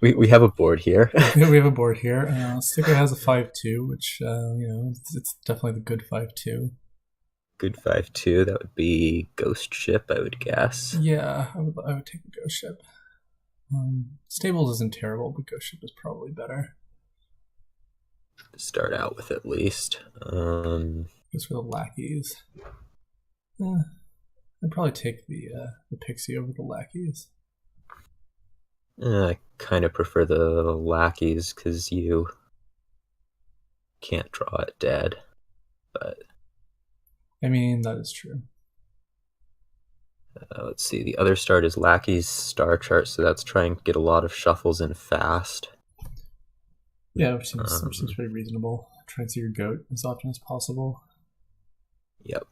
We have a board here. We have a board here. Sticker has a 5-2, which it's definitely the good 5-2. Good 5-2. That would be Ghost Ship, I would guess. Yeah, I would take the Ghost Ship. Stables isn't terrible, but Ghost Ship is probably better. To start out with, at least. Just for the lackeys. I'd probably take the Pixie over the lackeys. I kind of prefer the lackeys because you can't draw it dead. But I mean, that is true. let's see. The other start is lackeys star chart, so that's trying to get a lot of shuffles in fast. Yeah, which seems pretty reasonable. Try and see your goat as often as possible. Yep.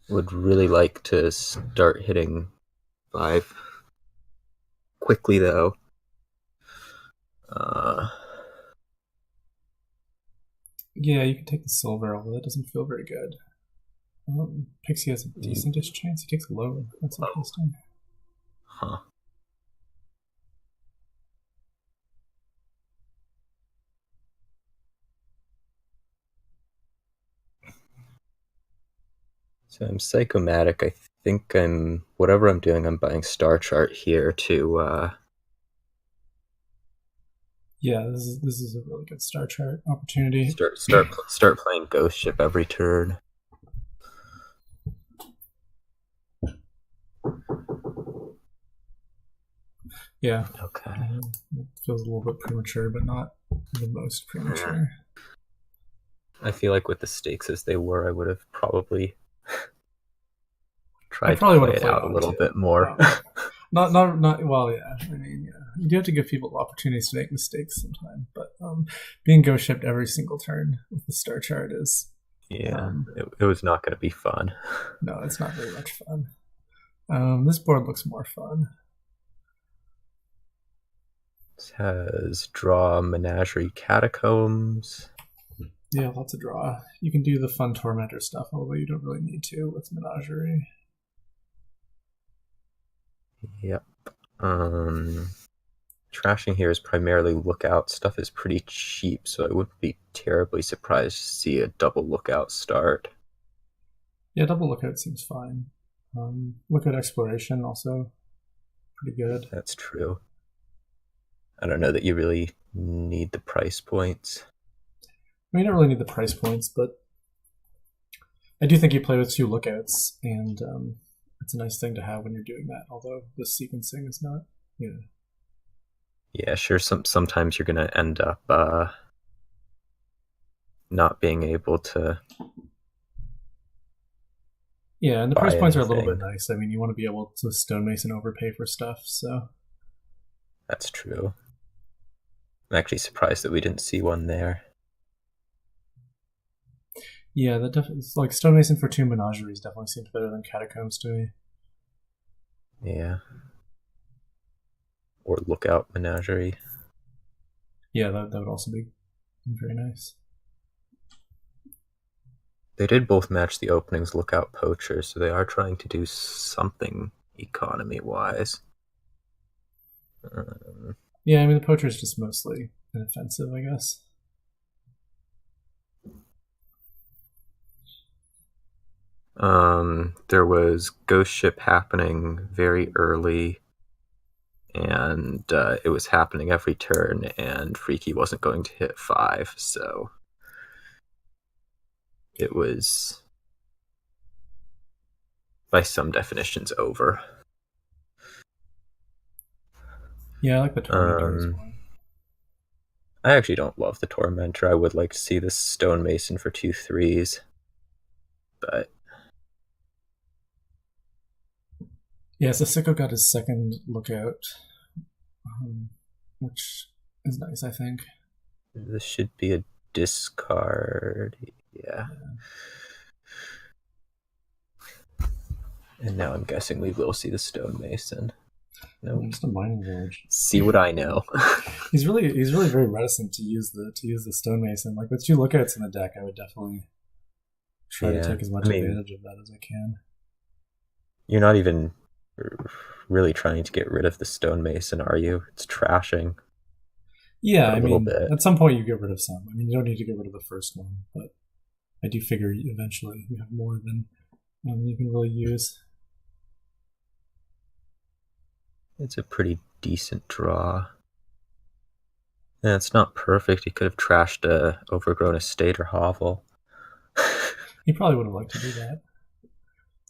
Would really like to start hitting 5 quickly, though. Yeah, you can take the silver, although that doesn't feel very good. Pixie has a decentish chance. He takes low. That's interesting. Huh. So I'm Sicomatic. I think whatever I'm doing, I'm buying Star Chart here to Yeah, this is a really good star chart opportunity. start playing Ghost Ship every turn. Yeah, Okay. it feels a little bit premature, but not the most premature. I feel like with the stakes as they were, I would have probably I tried to probably would play have it played out a on little too. bit more. Not. Well, yeah. I mean, yeah. You do have to give people opportunities to make mistakes sometimes, but being ghost shipped every single turn with the star chart is Yeah, it was not going to be fun. no, it's not very much fun. This board looks more fun. It has draw Menagerie Catacombs. Yeah, lots of draw. You can do the fun tormentor stuff, although you don't really need to with Menagerie. Yep. Trashing here is primarily lookout. Stuff is pretty cheap, so I wouldn't be terribly surprised to see a double lookout start. Yeah, double lookout seems fine. Lookout exploration also pretty good. That's true. I don't know that you really need the price points. I mean, you don't really need the price points, but I do think you play with two lookouts, and it's a nice thing to have when you're doing that. Although the sequencing is not, Yeah, sure. Sometimes you're gonna end up not being able to yeah, and the buy price points are a little bit anything. nice. I mean, you want to be able to stonemason overpay for stuff, so That's true. I'm actually surprised that we didn't see one there. yeah, that definitely like stonemason for two menageries definitely seems better than catacombs to me. Yeah. Or lookout menagerie. Yeah, that would also be very nice. They did both match the openings lookout poacher, so they are trying to do something economy wise. Yeah, I mean the poacher is just mostly inoffensive, I guess. There was Ghost Ship happening very early, and it was happening every turn, and Freaky wasn't going to hit 5, so it was, by some definitions, over. Yeah, I like the tormentor as well. I actually don't love the Tormentor. I would like to see this Stonemason for 2/3s, but Yeah, so Sicko got his second lookout, which is nice, I think. this should be a discard. Yeah. And now I'm guessing we will see the Stonemason. No, Just a mining village. see what I know. He's really very reticent to use the stonemason. Like with two lookouts in the deck, I would definitely try to Yeah, take as much I mean, advantage of that as I can. you're not even You're really trying to get rid of the stonemason, are you? It's trashing Yeah, for a I little mean, bit. at some point you get rid of some. I mean, you don't need to get rid of the first one, but I do figure eventually you have more than you can really use. It's a pretty decent draw. Yeah, it's not perfect. He could have trashed a overgrown estate or hovel. He probably would have liked to do that.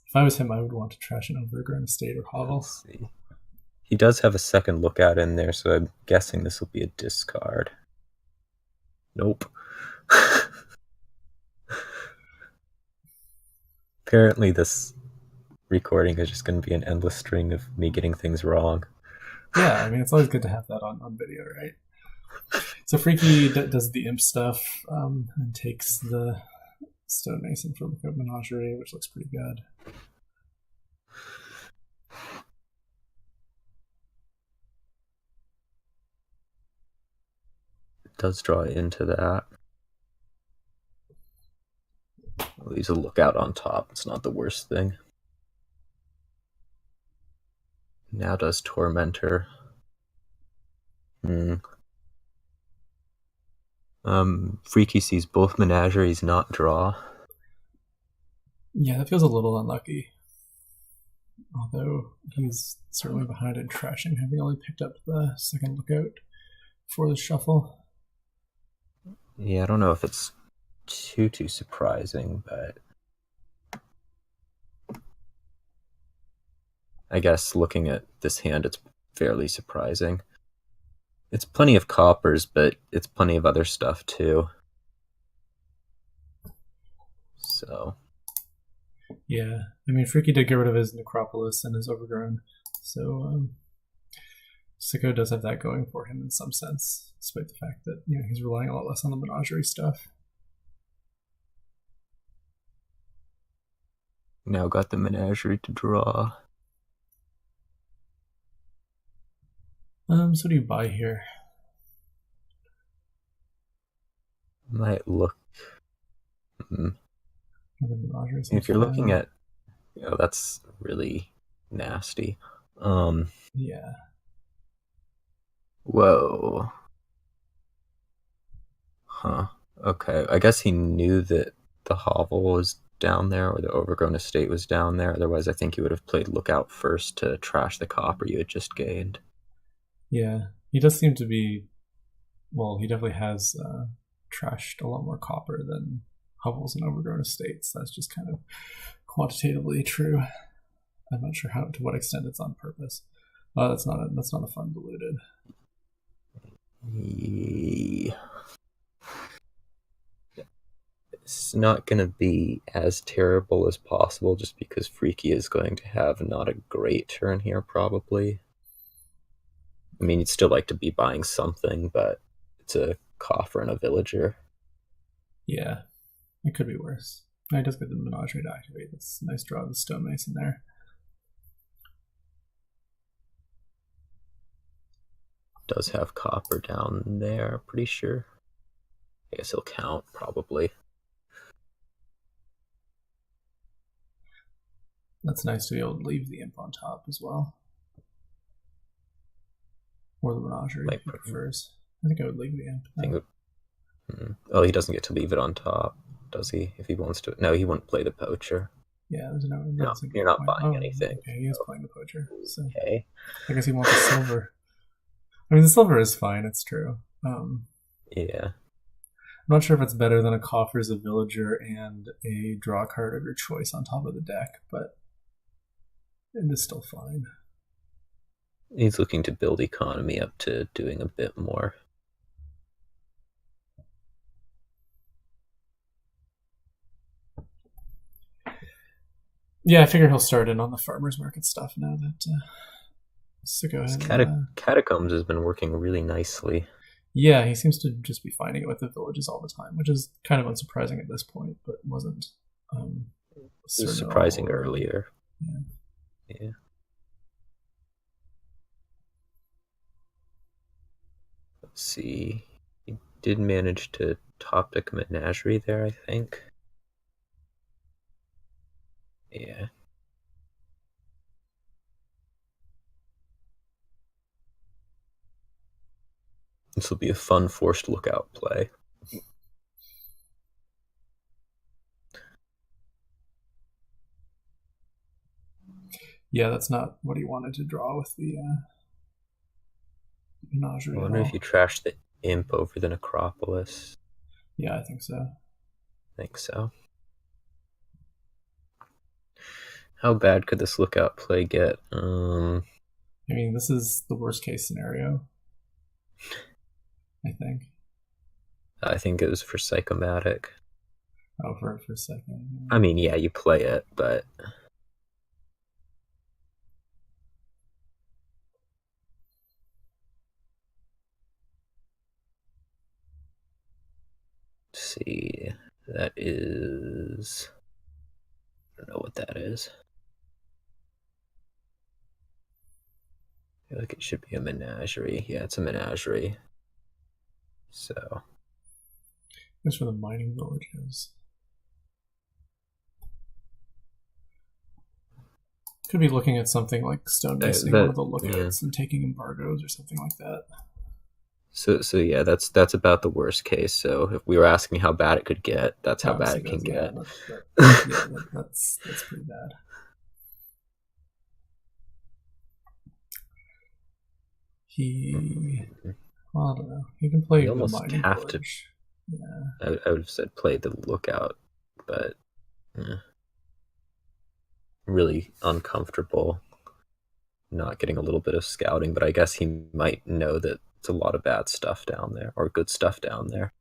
If I was him, I would want to trash an overgrown estate or hovel. Let's see. He does have a second lookout in there, so I'm guessing this will be a discard. Nope. Apparently, this recording is just going to be an endless string of me getting things wrong. Yeah, I mean, it's always good to have that on video, right? So Freaky does the imp stuff and takes the stonemason for Lookout Menagerie, which looks pretty good. It does draw into that. Leaves a lookout on top. It's not the worst thing. Now does Tormentor. Hmm. Freaky sees both menageries not draw. Yeah, that feels a little unlucky. Although he's certainly behind in trashing, having only picked up the second lookout for the shuffle. Yeah, I don't know if it's too surprising, but I guess looking at this hand, it's fairly surprising. It's plenty of coppers, but it's plenty of other stuff too. So Yeah, I mean, Freaky did get rid of his Necropolis and his Overgrown, so Sicko does have that going for him in some sense, despite the fact that he's relying a lot less on the Menagerie stuff. now got the menagerie to draw. So what do you buy here? Might look. The Menagerie If seems you're looking fine. at, that's really nasty. Yeah, Whoa. Huh. Okay. I guess he knew that the hovel was down there or the overgrown estate was down there. Otherwise, I think he would have played lookout first to trash the copper you had just gained. yeah. He does seem to be. Well, he definitely has trashed a lot more copper than hovels and overgrown estates. That's just kind of quantitatively true. I'm not sure how to what extent it's on purpose. That's not a fun diluted. Yeah. It's not going to be as terrible as possible just because Freaky is going to have not a great turn here, probably. I mean, you'd still like to be buying something, but it's a coffer and a villager. Yeah, it could be worse. He does get the Menagerie to activate. That's a nice draw of the Stonemason there. Does have copper down there, pretty sure. I guess he'll count, probably. That's nice to be able to leave the imp on top as well. Or the Menagerie if he prefers. I think I would leave the imp. Oh, he doesn't get to leave it on top, does he? If he wants to. No, he wouldn't play the poacher. Yeah, there's no. No, you're not buying anything. Okay, he is playing the poacher. So Okay. I guess he wants the silver. I mean, the silver is fine. It's true. Yeah. I'm not sure if it's better than a Coffers, a Villager, and a draw card of your choice on top of the deck, but it is still fine. He's looking to build economy up to doing a bit more. Yeah, I figure he'll start in on the farmer's market stuff now that Sicko has. Catacombs has been working really nicely. Yeah, he seems to just be finding it with the villages all the time, which is kind of unsurprising at this point, but wasn't It was surprising earlier. Yeah. Yeah. Let's see. He did manage to top deck Menagerie there, I think. Yeah. This will be a fun forced lookout play. Yeah, that's not what he wanted to draw with the I menagerie at wonder if you all. trash the imp over the necropolis. Yeah, I think so. I think so. How bad could this lookout play get? I mean, this is the worst case scenario, I think. I think it was for Sicomatic. Oh, for a second. I mean, yeah, you play it, but let's see. That is. I don't know what that is. I feel like it should be a menagerie. Yeah, it's a menagerie. So. It's for the mining villages. Could be looking at something like stonemasoning one of the Yeah. lookouts and taking embargoes or something like that. So yeah, that's about the worst case. So if we were asking how bad it could get, that's how Oh, bad so it can yeah, get. that's pretty bad. He, well, I don't know. He can play You the almost mining have to. village. Yeah, I would have said play the lookout, but really uncomfortable not getting a little bit of scouting. But I guess he might know that it's a lot of bad stuff down there or good stuff down there.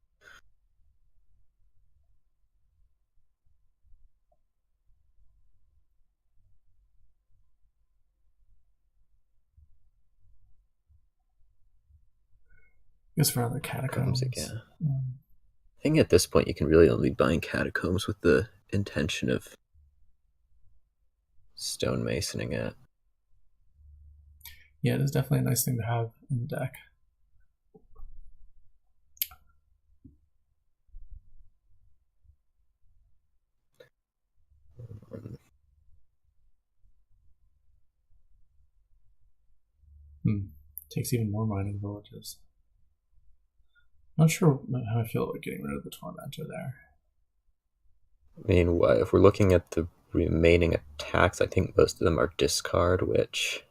I guess for other Comes catacombs. again. I think at this point you can really only be buying catacombs with the intention of stonemasoning it. Yeah, it is definitely a nice thing to have in the deck. Takes even more mining villages. Not sure how I feel about getting rid of the tormentor there. I mean, if we're looking at the remaining attacks, I think most of them are discard, which.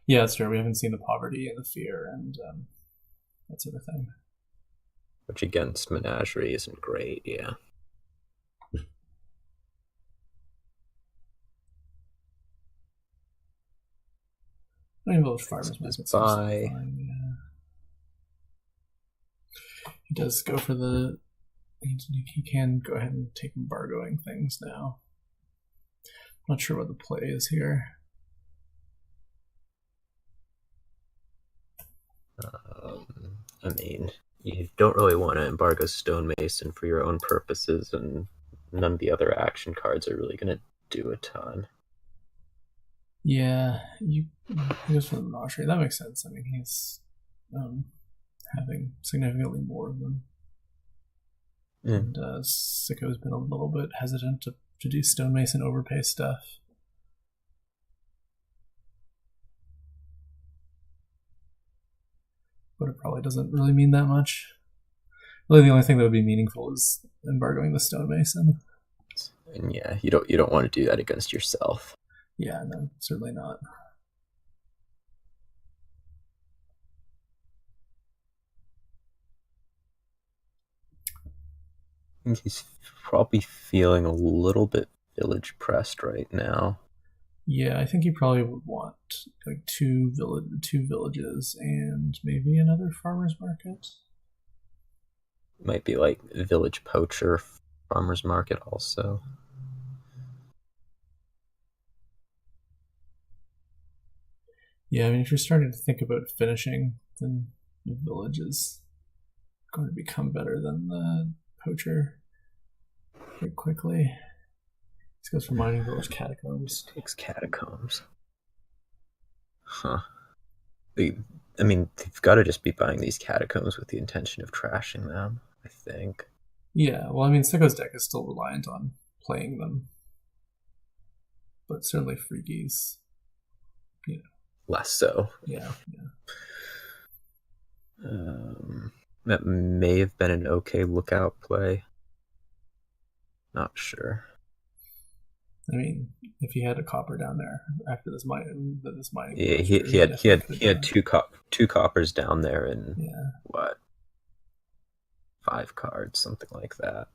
Yeah, that's true. We haven't seen the poverty and the fear and that sort of thing. Which against Menagerie isn't great, yeah. Mining village farmers Is market seems to be buy. fine. Yeah, he does go for the. He can go ahead and take embargoing things now. Not sure what the play is here. I mean, you don't really want to embargo Stonemason for your own purposes, and none of the other action cards are really going to do a ton. Yeah, he goes for the Menagerie. That makes sense. I mean, he's having significantly more of them. And Sicko's been a little bit hesitant to do stonemason overpay stuff. But it probably doesn't really mean that much. Really, the only thing that would be meaningful is embargoing the stonemason. And yeah, you don't want to do that against yourself. Yeah, no, certainly not. I think he's probably feeling a little bit village pressed right now. Yeah, I think he probably would want like two villages and maybe another farmer's market. Might be like village poacher, farmer's market also. Yeah, I mean, if you're starting to think about finishing, then the village is going to become better than the poacher quite quickly. This goes for mining village catacombs. Takes catacombs. Huh. I mean, they've got to just be buying these catacombs with the intention of trashing them, I think. Yeah, well, I mean, Sicko's deck is still reliant on playing them. But certainly Freaky's, Less so. yeah. That may have been an okay lookout play. Not sure. I mean, if he had a copper down there after this mining Yeah, village he, drew, he he had he definitely had could have he done had it. two coppers down there and Yeah, what 5 cards, something like that.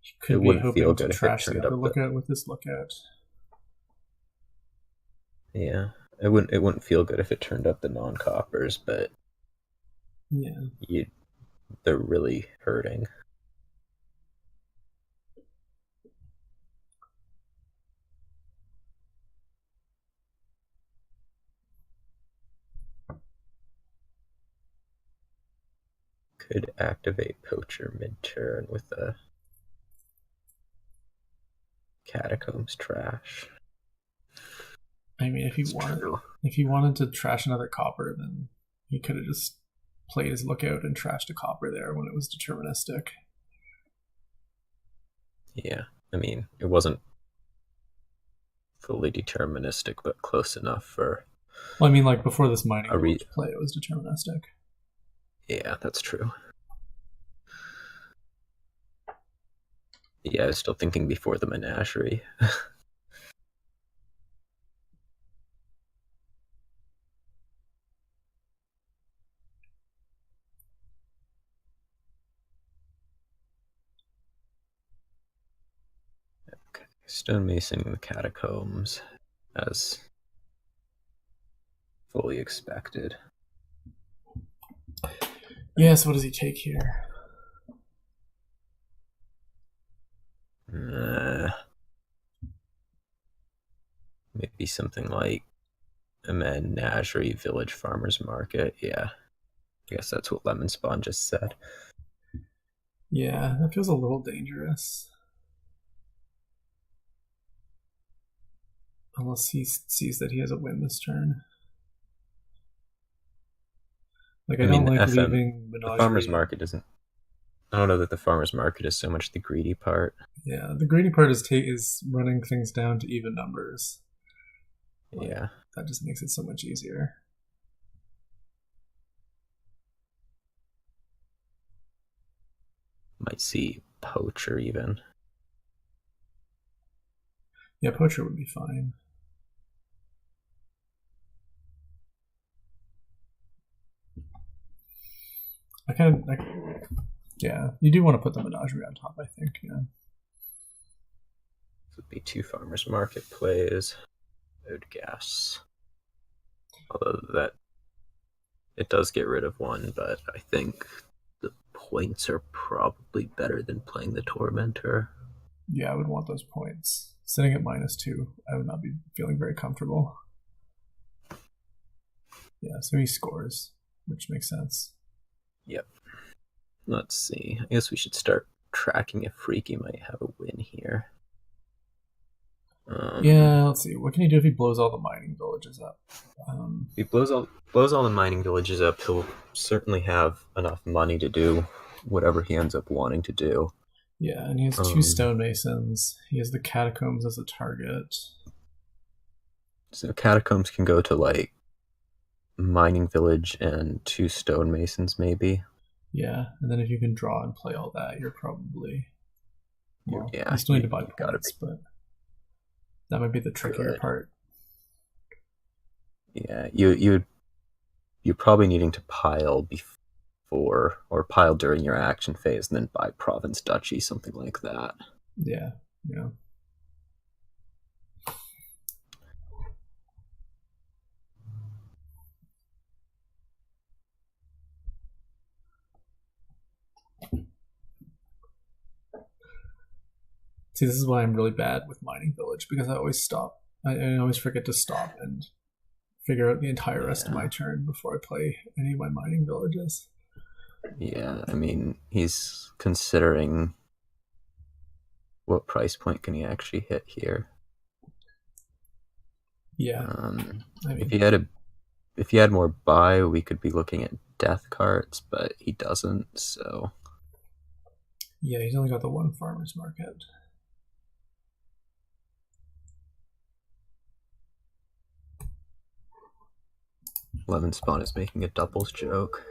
he It could be wouldn't feel hoping to good if it trash the turned other up the lookout with this lookout. yeah. It wouldn't feel good if it turned up the non coppers, but Yeah, you they're really hurting. Could activate poacher mid turn with a catacombs trash. I mean, That's true. if he wanted to trash another copper, then he could have just played his lookout and trashed a copper there when it was deterministic. Yeah. I mean, it wasn't fully deterministic, but close enough for Well, I mean, like before this mining a re. village play, it was deterministic. Yeah, that's true. Yeah, I was still thinking before the menagerie. Okay. Stonemason in the catacombs, as fully expected. Yes, what does he take here? Uh, Maybe something like a menagerie village farmers market. Yeah, I guess that's what Lemon Spawn just said. Yeah, that feels a little dangerous. Unless he sees that he has a win this turn. Like, I I mean, don't the like FM, leaving the farmers Menagerie. market isn't. I don't know that the farmers market is so much the greedy part. Yeah, the greedy part is running things down to even numbers. Like, Yeah, that just makes it so much easier. might see poacher even. Yeah, poacher would be fine. I kind of, like, yeah, you do want to put the Menagerie on top, I think. Yeah, This would be 2 farmers market plays. I would guess. Although that it does get rid of one, but I think the points are probably better than playing the tormentor. yeah, I would want those points. Sitting at -2, I would not be feeling very comfortable. Yeah, so he scores, which makes sense. Yep. Let's see. I guess we should start tracking if Freaky might have a win here. Yeah, let's see. What can he do if he blows all the mining villages up? If he blows all the mining villages up, he'll certainly have enough money to do whatever he ends up wanting to do. Yeah, and he has 2 stonemasons. He has the catacombs as a target. So catacombs can go to like mining village and 2 stonemasons, maybe. Yeah, and then if you can draw and play all that, you're probably, well, Yeah, you still need to buy you gotta points, but that might be the be trickier good. part. Yeah, you're probably needing to pile before or pile during your action phase, and then buy province duchy, something like that. Yeah, yeah. See, this is why I'm really bad with mining village because I always stop. I always forget to stop and figure out the entire rest of my Yeah, turn before I play any of my mining villages. yeah. I mean, he's considering what price point can he actually hit here. Yeah, Um, I if mean, he had a if he had more buy, we could be looking at death cards, but he doesn't. So yeah, he's only got the one farmer's market. Lemon Spawn is making a doubles joke.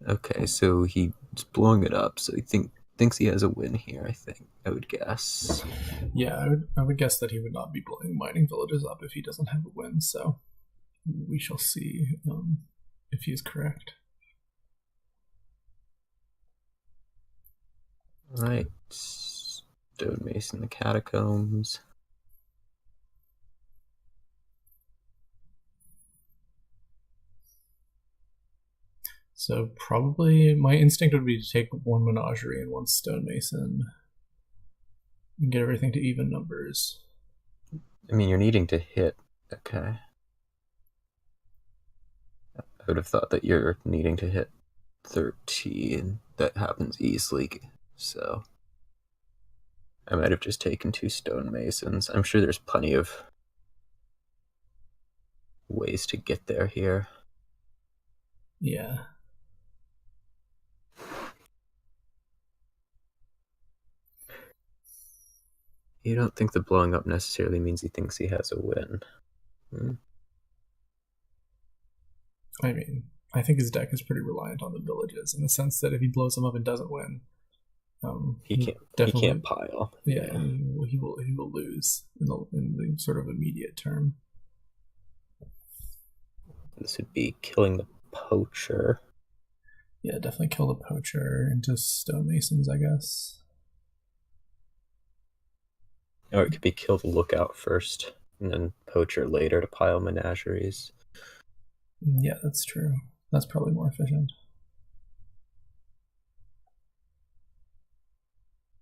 Okay, so he's blowing it up, so he thinks he has a win here, I think. I would guess. Yeah, I would guess that he would not be blowing mining villages up if he doesn't have a win, so we shall see if he is correct. Alright. Stonemason the catacombs. So probably my instinct would be to take one menagerie and one stonemason and get everything to even numbers. I mean, you're needing to hit. Okay. I would have thought that you're needing to hit 13. That happens easily, so I might have just taken 2 stonemasons. I'm sure there's plenty of ways to get there here. Yeah. You don't think the blowing up necessarily means he thinks he has a win. I mean, I think his deck is pretty reliant on the villages in the sense that if he blows them up and doesn't win, He can't. He definitely, can't pile. yeah, he will lose in the sort of immediate term. This would be killing the poacher. Yeah, definitely kill the poacher into stonemasons, I guess. Or it could be kill the lookout first, and then poacher later to pile menageries. Yeah, that's true. That's probably more efficient.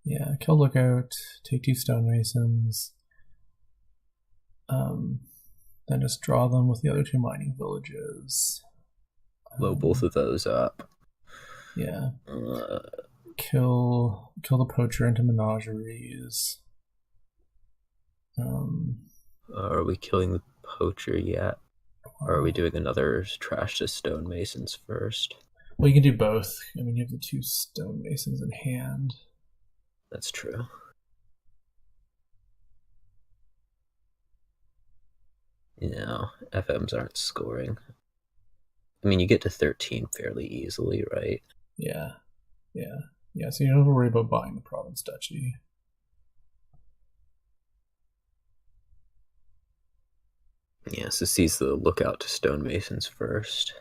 Yeah, kill lookout, take 2 stonemasons, then just draw them with the other 2 mining villages. Blow both of those up. Yeah. Kill the poacher into menageries. Are we killing the poacher yet? Or are we doing another trash to stonemasons first? Well, you can do both. I mean, you have the 2 stonemasons in hand. That's true. You know, FMs aren't scoring. I mean, you get to 13 fairly easily, right? Yeah. So you don't have to worry about buying the province duchy. Yeah, so sees the lookout to stonemasons first.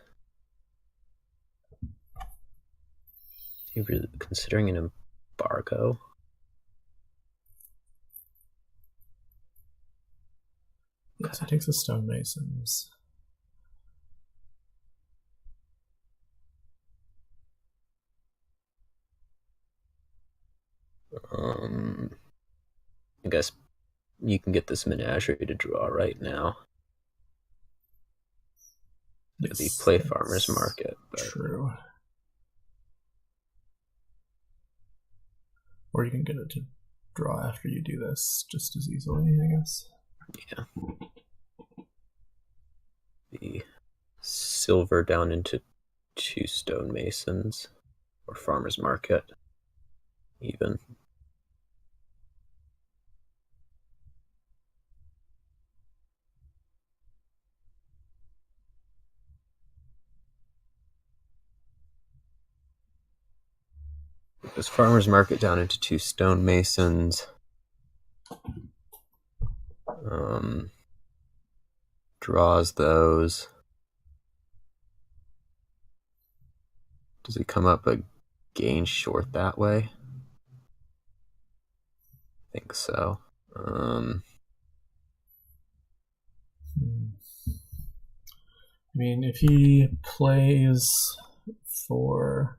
You really considering an embargo? Yes, it takes the stonemasons. I guess you can get this menagerie to draw right now. Yes, The play farmers market, but true. Or you can get it to draw after you do this just as easily, I guess. yeah. The silver down into 2 stonemasons or farmers market, even. Because farmers market down into 2 stonemasons. Draws those. Does he come up a gain short that way? I think so. I mean, if he plays for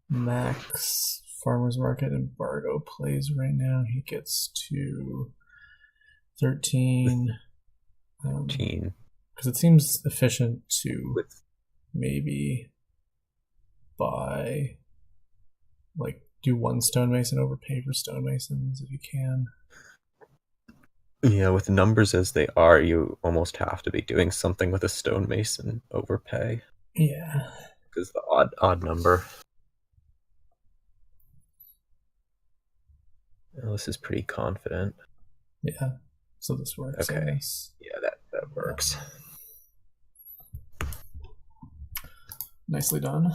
max farmers market embargo plays right now, he gets to 13. 13. Because it seems efficient to With maybe buy, like, do 1 stonemason, overpay for stonemasons if you can. yeah, with numbers as they are, you almost have to be doing something with a stonemason overpay. Yeah. Because the odd number. Oh, this is pretty confident. Yeah. So this works, I Okay. guess. Yeah, that Yeah. works. Nicely done.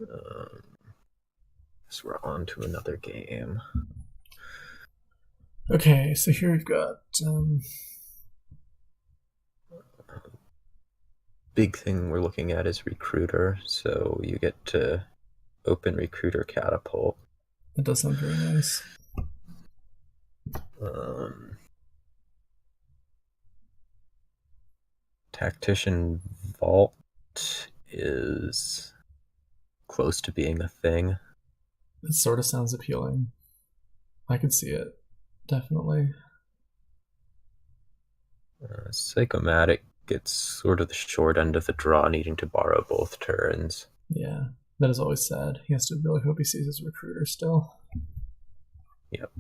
Um, so we're on to another game. Okay, so here we've got Big thing we're looking at is recruiter. So you get to open recruiter catapult. that does sound very nice. Um, Tactician vault is close to being a thing. It sort of sounds appealing. I could see it. Definitely. Sicomatic gets sort of the short end of the draw, needing to borrow both turns. Yeah. That is always sad. He has to really hope he sees his recruiter still. Yep.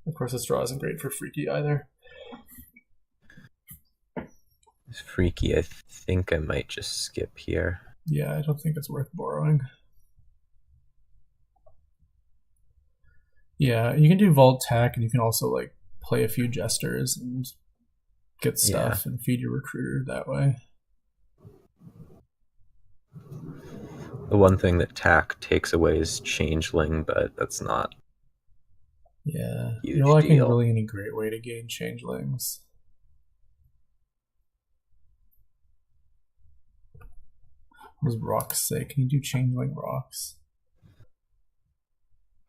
Of course, this draw isn't great for Freaky either. It's freaky. I think I might just skip here. Yeah, I don't think it's worth borrowing. Yeah, you can do Vault Tech, and you can also like play a few Jesters and get Yeah. stuff and feed your recruiter that way. The one thing that Tack takes away is Changeling, but that's not Yeah, a you're huge lacking deal. really any great way to gain changelings. What does rocks say? Can you do changeling rocks?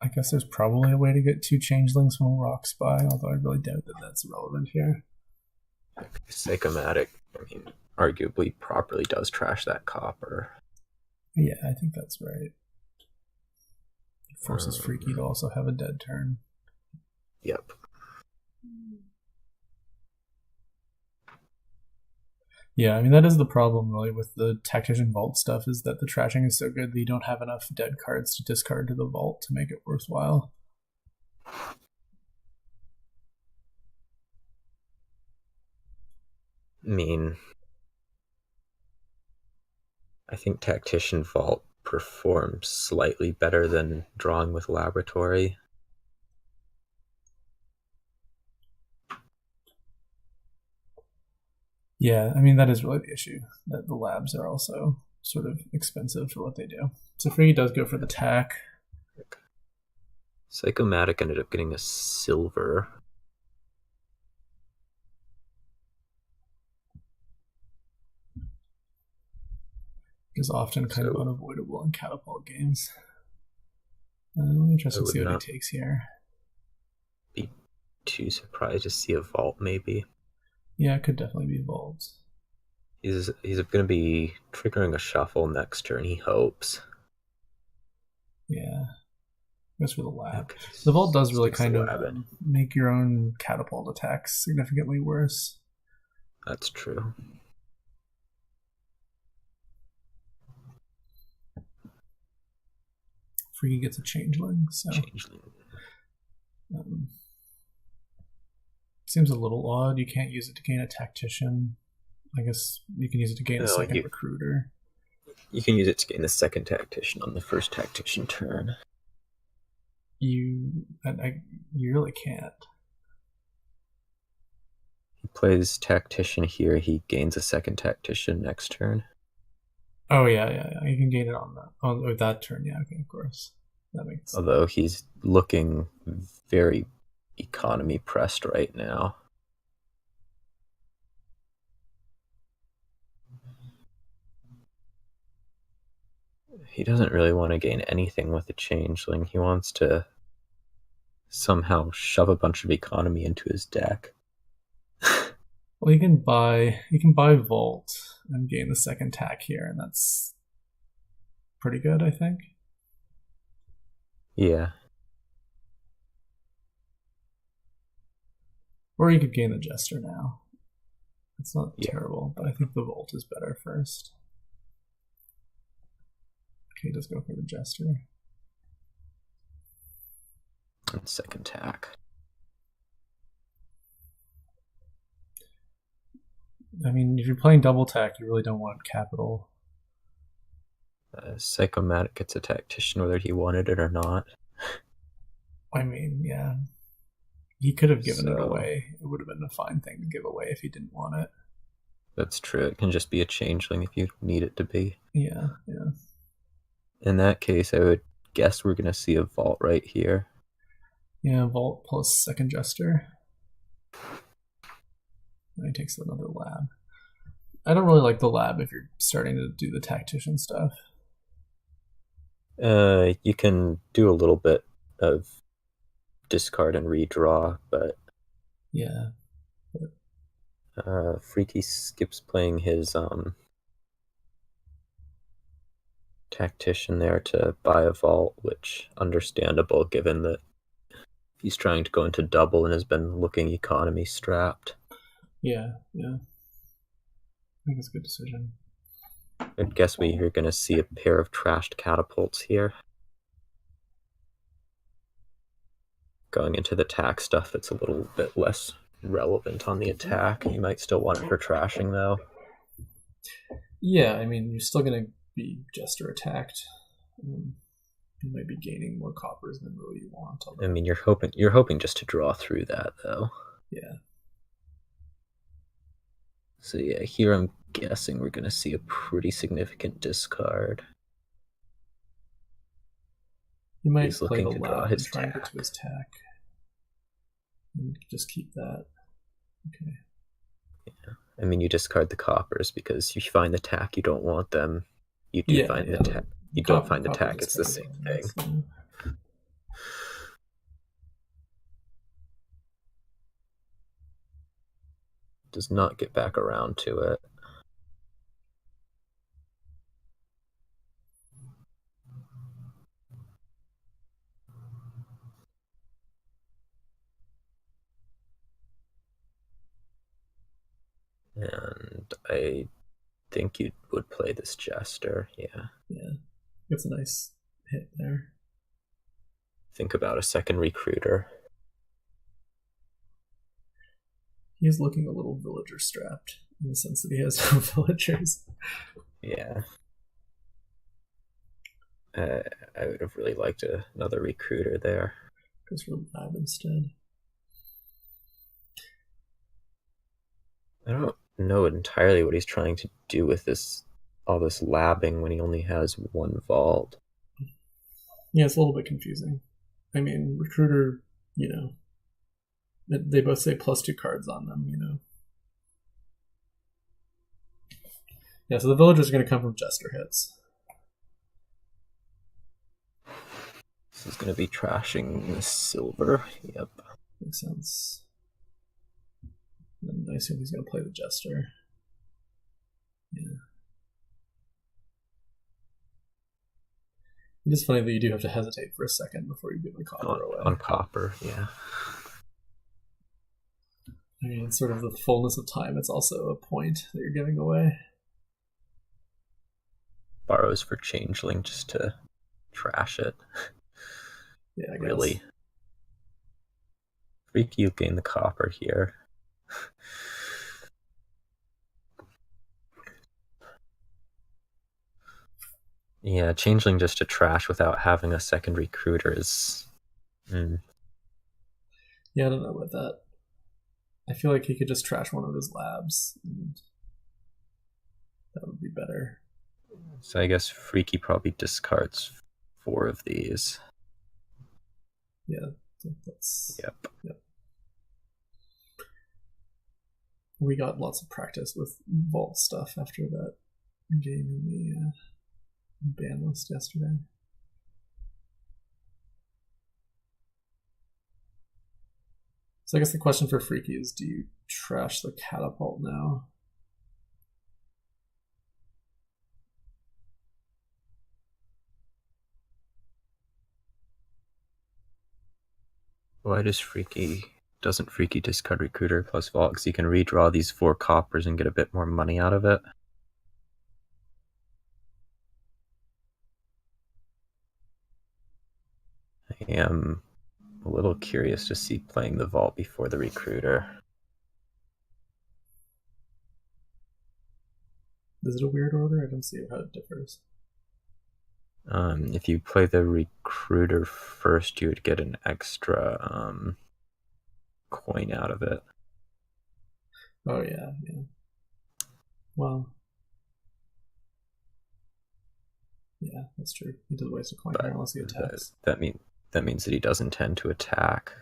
I guess there's probably a way to get 2 changelings from a rock spy, although I really doubt that that's relevant here. Sicomatic, I mean, arguably properly does trash that copper. Yeah, I think that's right. It forces Freaky to also have a dead turn. Yep. Yeah, I mean that is the problem really with the Tactician Vault stuff, is that the trashing is so good that you don't have enough dead cards to discard to the vault to make it worthwhile. I mean, I think Tactician Vault performs slightly better than Drawing with Laboratory. Yeah, I mean that is really the issue, that the labs are also sort of expensive for what they do. So Freaky does go for the tack. Sicomatic ended up getting a silver. Which is often kind of So unavoidable in catapult games. I'm interested I to see would what he not takes here. be too surprised to see a vault, maybe. Yeah, it could definitely be vaults. He's going to be triggering a shuffle next turn, he hopes. Yeah, goes for the lab. Okay, The vault does really sticks the kind of lab in. make your own catapult attacks significantly worse. That's true. Freaky gets a changeling, so Changeling. um, seems a little odd. You can't use it to gain a tactician. I guess you can use it to gain a No, second recruiter. you can use it to gain the second tactician on the first tactician turn. You really can't. He plays tactician here, he gains a second tactician next turn. Oh yeah. You can gain it on that turn. Yeah, okay, of course. That makes sense. Although he's looking very economy pressed right now. He doesn't really want to gain anything with the changeling. He wants to somehow shove a bunch of economy into his deck. Well, you can buy Vault and gain the second tack here, and that's pretty good, I think. Yeah. Or you could gain the Jester now. It's not terrible, but I think the Vault is better first. Okay, just go for the Jester. And second tack. I mean, if you're playing double tack, you really don't want capital. Sicomatic gets a tactician whether he wanted it or not. I mean, yeah. He could have given it So away. It would have been a fine thing to give away if he didn't want it. that's true. It can just be a changeling if you need it to be. Yeah, yeah. In that case, I would guess we're going to see a vault right here. Yeah, Vault plus second Jester. Then he takes another lab. I don't really like the lab if you're starting to do the tactician stuff. You can do a little bit of discard and redraw, but Yeah. Freaky skips playing his tactician there to buy a vault, which understandable given that he's trying to go into double and has been looking economy strapped. Yeah, yeah. I think it's a good decision. I guess we're going to see a pair of trashed catapults here. Going into the tack stuff, it's a little bit less relevant on the attack. You might still want it for trashing, though. Yeah, I mean, you're still going to be Jester attacked. You might be gaining more coppers than really you want. I mean, you're hoping just to draw through that, though. Yeah. So yeah, here I'm guessing we're going to see a pretty significant discard. He might He's play looking the to draw lab his and try and get tack. to his tack. And just keep that. Okay. Yeah. I mean, you discard the coppers because you find the tack, you don't want them. You do find the tack. You don't find the tack, it's the same thing. Yeah. Does not get back around to it. And I think you would play this Jester, yeah. Yeah. It's a nice hit there. Think about a second recruiter. He's looking a little villager strapped in the sense that he has no villagers. Yeah. I would have really liked another recruiter there. Goes for lab instead. I don't know entirely what he's trying to do with all this labbing when he only has one vault. Yeah, it's a little bit confusing. I mean, recruiter, they both say +2 cards on them. Yeah, so the villagers are going to come from Jester hits. This is going to be trashing the silver. Yep. Makes sense. And I assume he's going to play the Jester. Yeah. It is funny that you do have to hesitate for a second before you give the copper away. On copper, yeah. I mean, it's sort of the fullness of time. It's also a point that you're giving away. Borrows for changeling just to trash it. Yeah, I guess. Really. Freaky, you gain the copper here. Yeah, changeling just to trash without having a second recruiter is... Yeah, I don't know about that. I feel like he could just trash one of his labs, and that would be better. So I guess Freaky probably discards 4 of these. Yeah, that's... Yep. We got lots of practice with vault stuff after that game in the ban list yesterday. So I guess the question for Freaky is, do you trash the catapult now? Why doesn't Freaky discard recruiter plus vault? Because you can redraw these 4 coppers and get a bit more money out of it. I am a little curious to see playing the vault before the recruiter. Is it a weird order? I don't see how it differs. If you play the recruiter first, you would get an extra coin out of it. Oh yeah, yeah. Well, yeah, that's true. He does waste a coin here But unless he attacks. that means that he does intend to attack.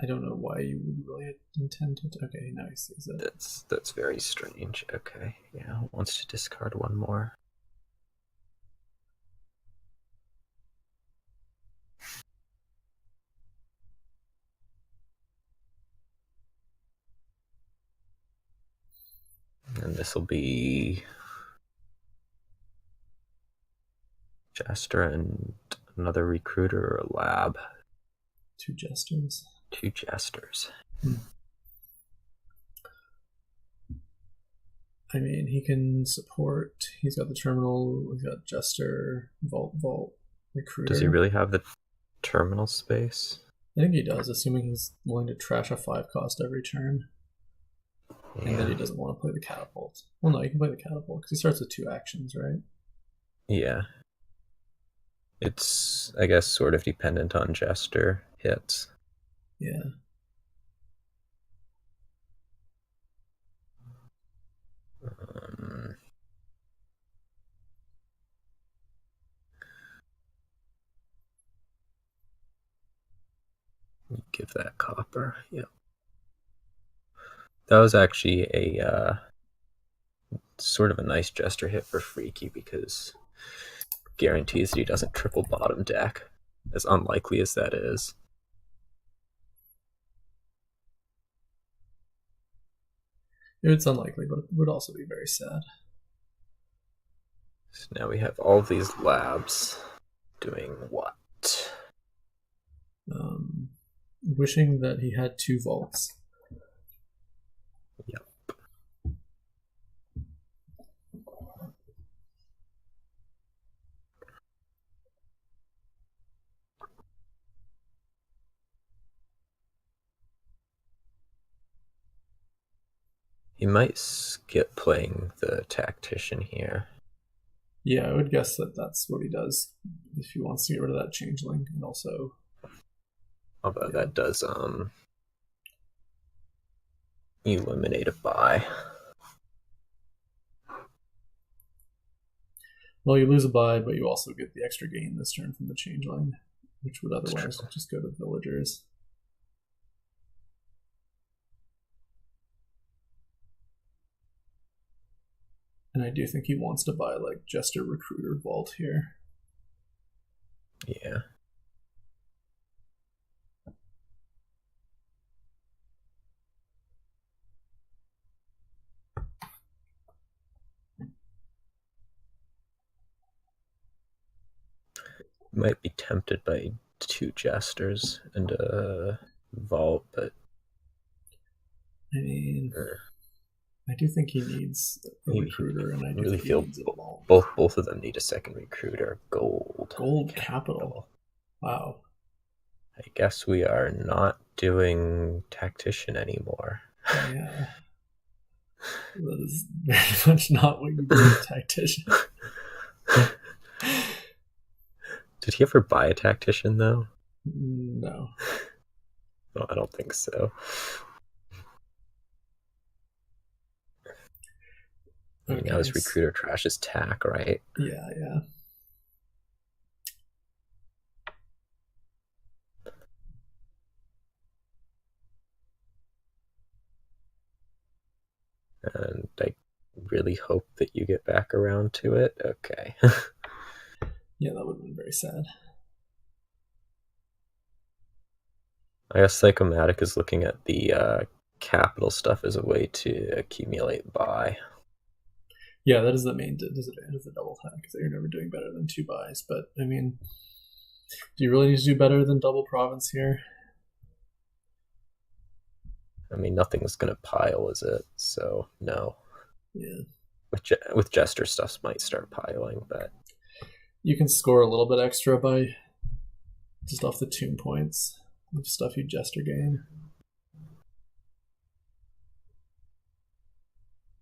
I don't know why you would really intend to. Okay, now he sees it. That's very strange. Okay, yeah, wants to discard one more. And this will be Jester and another recruiter or a lab. 2 jesters. 2 jesters. I mean, he can support. He's got the terminal. He's got jester, vault, recruiter. Does he really have the terminal space? I think he does, assuming he's willing to trash a 5 cost every turn. Yeah. And then he doesn't want to play the catapult. Well, no, he can play the catapult because he starts with 2 actions, right? Yeah. It's, I guess, sort of dependent on Jester hits. Yeah. Give that copper. Yep. That was actually a sort of a nice Jester hit for Freaky because guarantees that he doesn't triple bottom deck, as unlikely as that is. It's unlikely, but it would also be very sad. So now we have all these labs doing what? Wishing that he had 2 vaults. Yep. He might skip playing the tactician here. Yeah, I would guess that that's what he does if he wants to get rid of that changeling, and also. Although that does eliminate a buy. Well, you lose a buy, but you also get the extra gain this turn from the changeling, which would otherwise just go to villagers. And I do think he wants to buy like Jester Recruiter Vault here. Yeah. Might be tempted by 2 jesters and a vault, but I mean, I do think he needs a recruiter, and I do really think feel he needs a vault. both of them need a second recruiter. Gold capital. Wow. I guess we are not doing tactician anymore. Yeah. That is very much not what you do with tactician. Did he ever buy a tactician though? No. No, I don't think so. Okay, now his recruiter trashes tack, right? Yeah, yeah. And I really hope that you get back around to it. Okay. Yeah, that would have been very sad. I guess Sicomatic is looking at the capital stuff as a way to accumulate buy. Yeah, that is the main disadvantage of the double tack, is that you're never doing better than 2 buys. But, I mean, do you really need to do better than double province here? I mean, nothing's going to pile, is it? So, no. Yeah. With Jester, stuff might start piling, but... You can score a little bit extra by just off the tomb points of stuff you jester gain.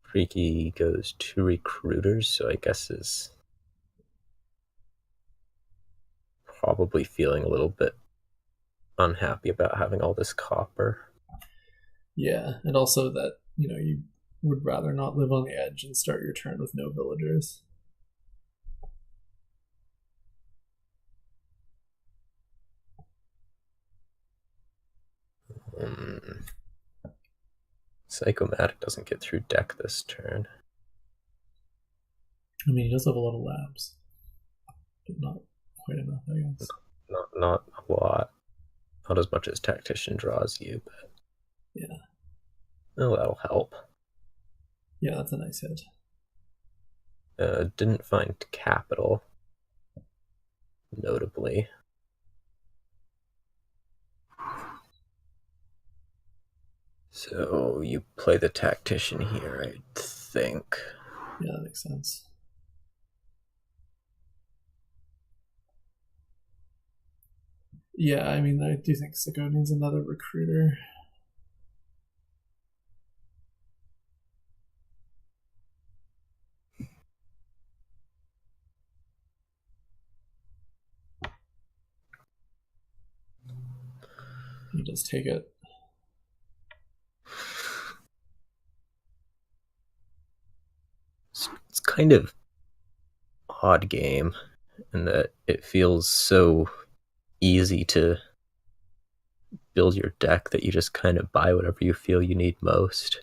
Freaky goes 2 recruiters, so I guess is probably feeling a little bit unhappy about having all this copper. Yeah, and also that, you would rather not live on the edge and start your turn with no villagers. Um, Sicomatic doesn't get through deck this turn. I mean, he does have a lot of labs, but not quite enough, I guess. Not a lot. Not as much as Tactician draws you, but Yeah. oh, that'll help. Yeah, that's a nice hit. Didn't find capital, notably. So you play the Tactician here, I think. Yeah, that makes sense. Yeah, I mean, I do think Sicko needs another recruiter. He does take it. It's kind of odd game in that it feels so easy to build your deck that you just kind of buy whatever you feel you need most.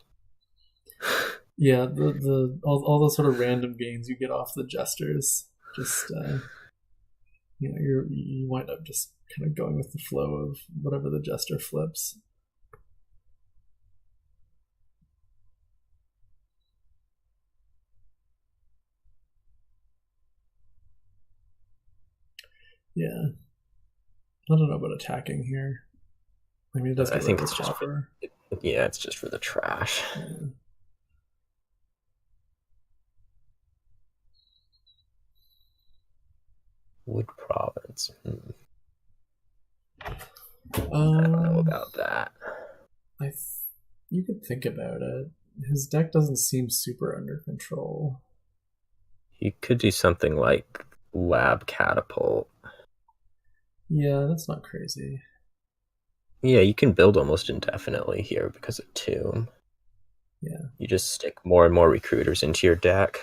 Yeah, the all the sort of random gains you get off the jesters, just you wind up just kind of going with the flow of whatever the jester flips. Yeah, I don't know about attacking here. I mean, it does I get rid think of the it's just copper. yeah, it's just for the trash. Yeah. Wood Province. I don't know Um, about that. you could think about it. His deck doesn't seem super under control. You could do something like Lab Catapult. Yeah, that's not crazy. Yeah, you can build almost indefinitely here because of Tomb. Yeah, You just stick more and more recruiters into your deck.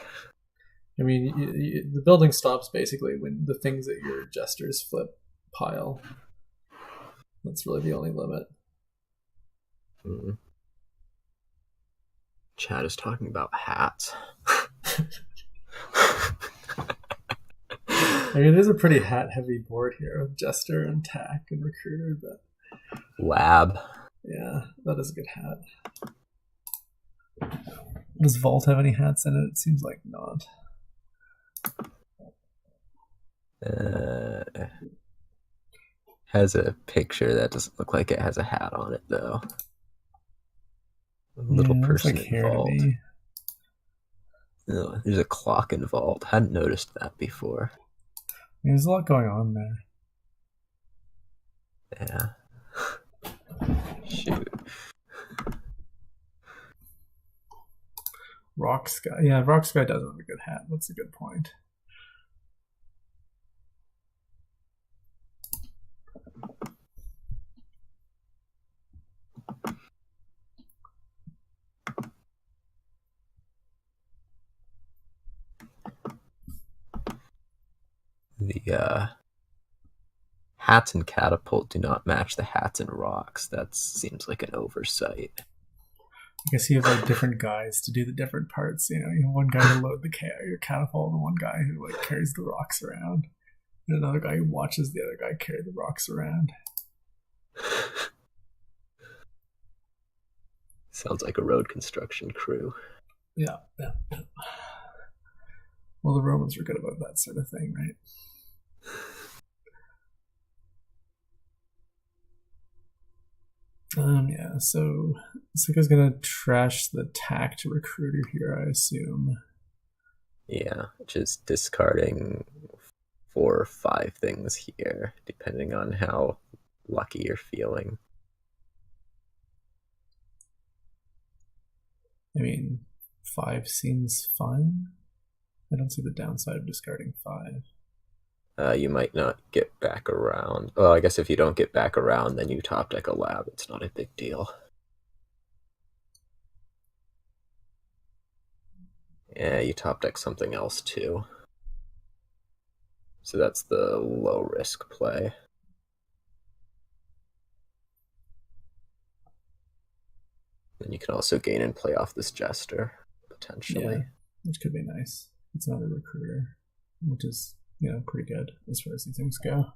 I mean, the building stops basically when the things that your jesters flip pile. That's really the only limit. Mm. Chad is talking about hats. I mean, it is a pretty hat-heavy board here with jester and tack and recruiter, but Lab. yeah, that is a good hat. Does Vault have any hats in it? It seems like not. Has a picture that doesn't look like it has a hat on it, though. A little Yeah, it looks person like in hair to Vault. me. Oh, there's a clock in Vault. Hadn't noticed that before. There's a lot going on there. Yeah. Shoot. Rock Sky. Yeah, Rock Sky does have a good hat. That's a good point. The hats in Catapult do not match the hats in Rocks. That seems like an oversight. I guess you have like different guys to do the different parts. You have one guy to load your catapult, and one guy who like carries the rocks around, and another guy who watches the other guy carry the rocks around. Sounds like a road construction crew. Yeah, yeah, yeah. Well, the Romans were good about that sort of thing, right? Yeah, so Sika's gonna trash the tact recruiter here, I assume. Yeah, just discarding 4 or 5 things here, depending on how lucky you're feeling. I mean, 5 seems fine. I don't see the downside of discarding 5. You might not get back around. Well, I guess if you don't get back around, then you top deck a lab. It's not a big deal. Yeah, you top deck something else too. So that's the low risk play. Then you can also gain and play off this Jester, Yeah, potentially. which could be nice. It's another recruiter, which is, pretty good as far as these things go.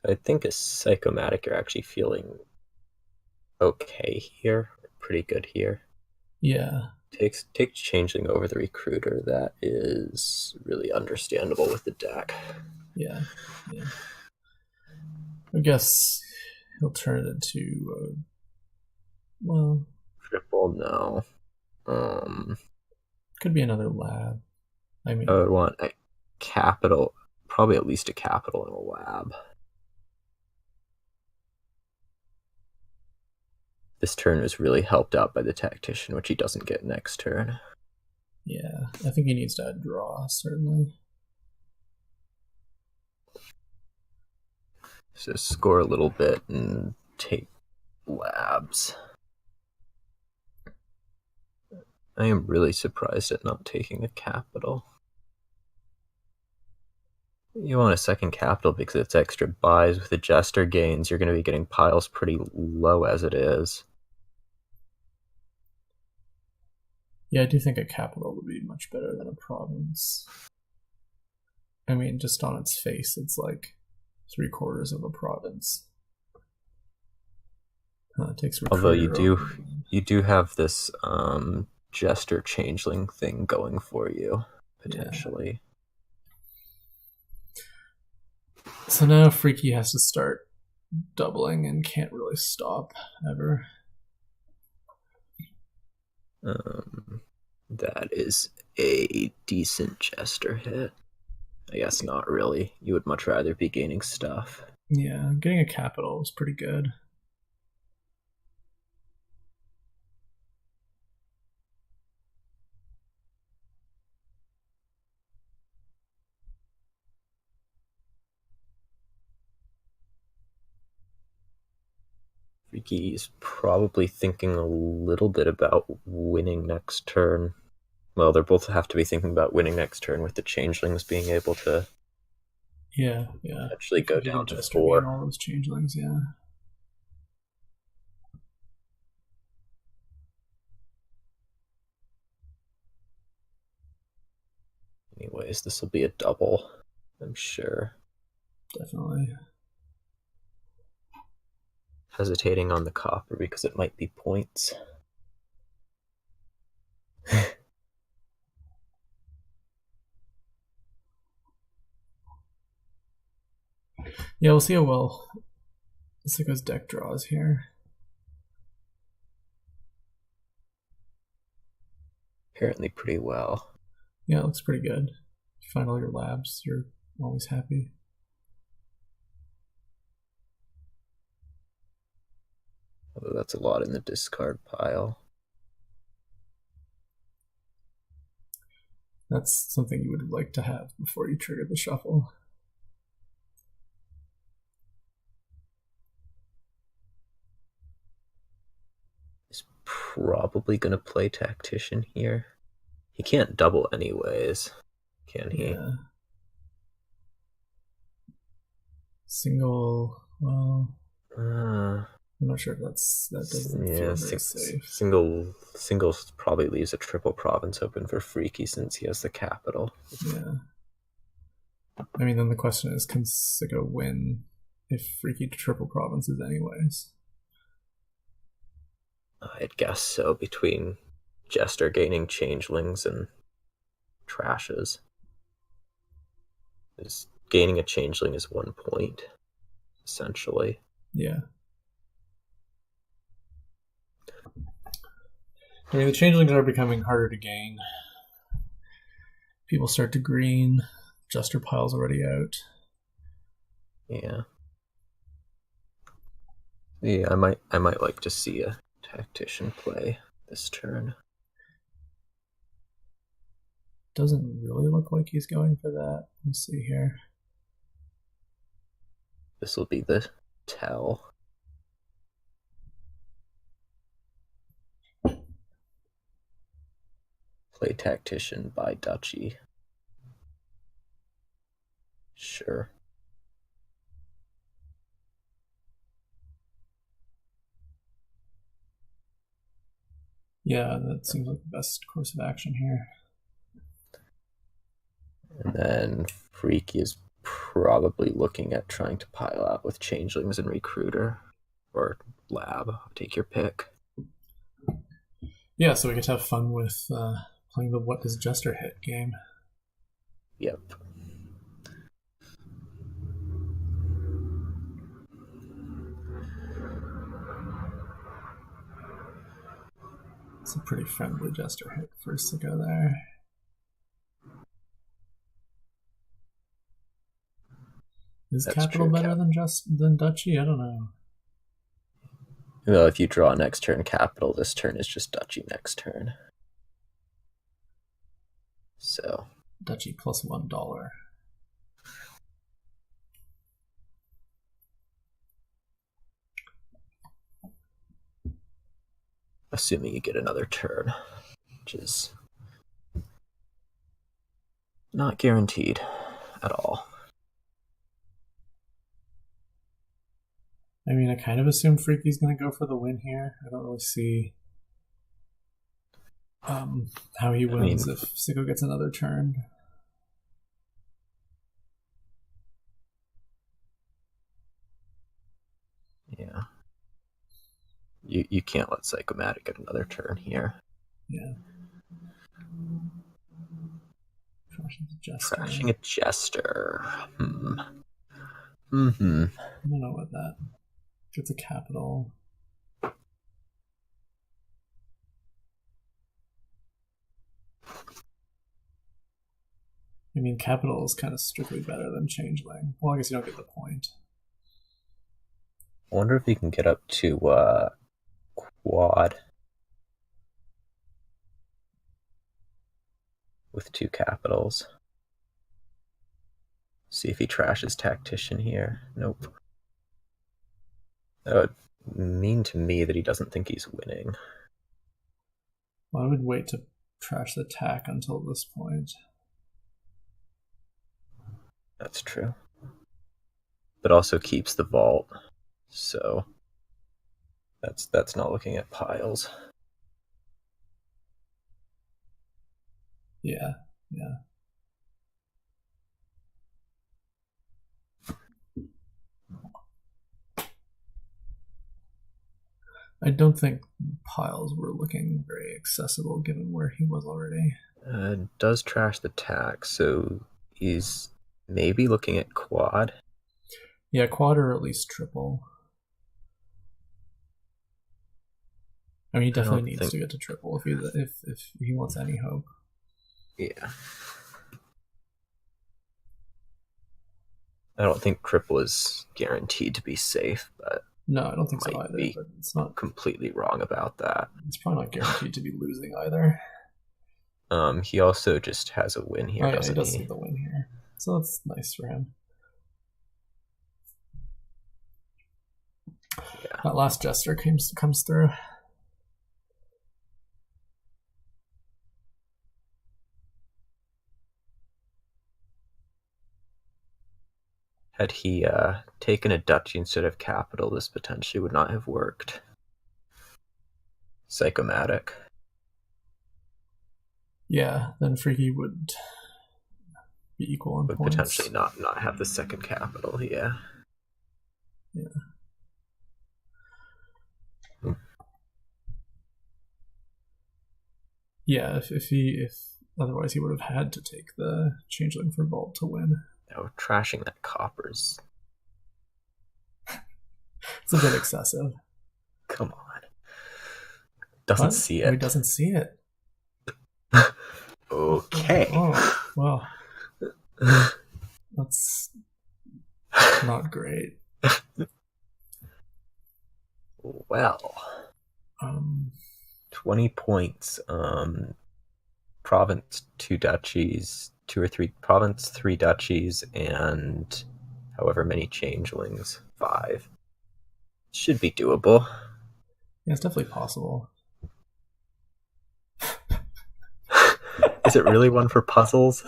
So I think as Psychomatic, you're actually feeling okay here, pretty good here. Yeah, Take Changeling over the Recruiter. That is really understandable with the deck. yeah, yeah. I guess he'll turn it into, well, Triple, no. could be another lab. I I mean, would want a capital, probably at least a capital and a lab. This turn is really helped out by the Tactician, which he doesn't get next turn. yeah, I think he needs to draw, certainly. So score a little bit and take labs. I am really surprised at not taking a capital. You want a second capital because it's extra buys. With the Jester gains, you're going to be getting piles pretty low as it is. Yeah, I do think a capital would be much better than a province. I mean, just on its face, it's like 3/4 of a province. It takes Although recruiter over. you do have this Jester Changeling thing going for you, Yeah. potentially. So now Freaky has to start doubling and can't really stop ever. That is a decent Jester hit. I guess not really. You would much rather be gaining stuff. Yeah, getting a capital is pretty good. Freaky's probably thinking a little bit about winning next turn. Well, they both have to be thinking about winning next turn with the Changelings being able to Yeah, yeah. actually go If you down can to Jester gain 4. all those changelings, yeah. Anyways, this will be a double, I'm sure. Definitely. Hesitating on the copper because it might be points. Yeah, we'll see how well Sicko's deck draws here. Apparently pretty well. Yeah, it looks pretty good. If you find all your labs, you're always happy. Although that's a lot in the discard pile. That's something you would like to have before you trigger the shuffle. He's probably going to play Tactician here. He can't double anyways, can he? Yeah. Single, well, I'm not sure if that doesn't feel very safe. Single probably leaves a triple province open for Freaky since he has the capital. Yeah. I mean, then the question is, can Sicko win if Freaky triple provinces anyways? I'd guess so, between Jester gaining changelings and trashes. Gaining a changeling is 1 point, essentially. Yeah. I mean, the changelings are becoming harder to gain. People start to green. Jester pile's already out. Yeah. Yeah, I might like to see a tactician play this turn. Doesn't really look like he's going for that. Let's see here. This will be the tell. Play tactician, buy duchy. Sure. Yeah, that seems like the best course of action here. And then Freaky is probably looking at trying to pile out with changelings and recruiter or lab. Take your pick. Yeah, so we get to have fun with playing the What Does Jester Hit game. Yep. It's a pretty friendly Jester Hit first to go there. Is That's Capital true. better than Duchy? I don't know. Well, if you draw next turn capital, this turn is just duchy next turn. So Duchy plus $1. assuming you get another turn, which is not guaranteed at all. I mean, I kind of assume Freaky's going to go for the win here. I don't really see how he wins if Sico gets another turn. Yeah. You can't let Sicomatic get another turn here. Yeah. Trashing a jester. I don't know what that. Gets a capital. I mean, capital is kind of strictly better than changeling. Well, I guess you don't get the point. I wonder if you can get up to quad with 2 capitals. See if he trashes tactician here. Nope. That would mean to me that he doesn't think he's winning. Well, I would wait to trash the tack until this point. That's true. But also keeps the vault. So that's not looking at piles. Yeah, yeah. I don't think piles were looking very accessible given where he was already. Does trash the tack, so he's maybe looking at quad. Yeah, quad or at least triple. I mean, he definitely needs to get to triple if he wants any hope. Yeah. I don't think triple is guaranteed to be safe, but no, I don't think so either. But it's not completely wrong about that. It's probably not guaranteed to be losing either. He also just has a win here, doesn't he? Does see the win here, so that's nice for him. Yeah. That last jester comes through. Had he taken a duchy instead of capital, this potentially would not have worked. Sicomatic. Yeah, then Freaky would be equal in would points. Potentially not have the second capital, yeah. Yeah. Yeah, if otherwise he would have had to take the changeling for vault to win. No, trashing that copper's it's a bit excessive. Come on. Doesn't What? see Oh, he it. doesn't see it. Okay. Oh, well, that's not great. Well, Um, 20 points. Province, two duchies, two or three province, three duchies, and however many changelings. Five. Should be doable. yeah, it's definitely possible. Is it really one for puzzles?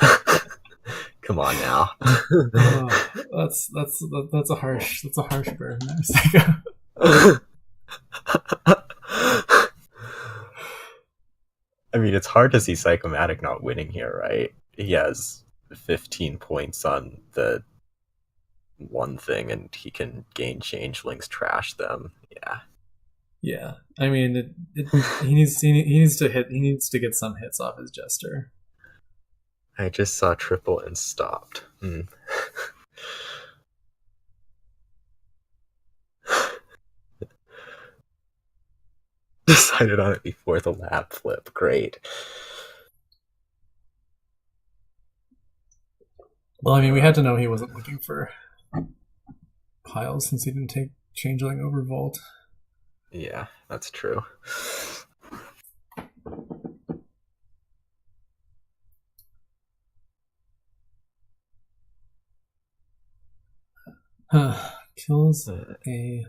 Come on now. Oh, that's a harsh burn there, Psycho. I mean, it's hard to see Sicomatic not winning here, right? He has 15 points on the one thing, and he can gain changelings, trash them. Yeah. Yeah, I mean, he needs to get some hits off his jester. I just saw triple and stopped. Decided on it before the lab flip. Great. Well, I mean, we had to know he wasn't looking for piles since he didn't take changeling over vault. Yeah, that's true. Kills a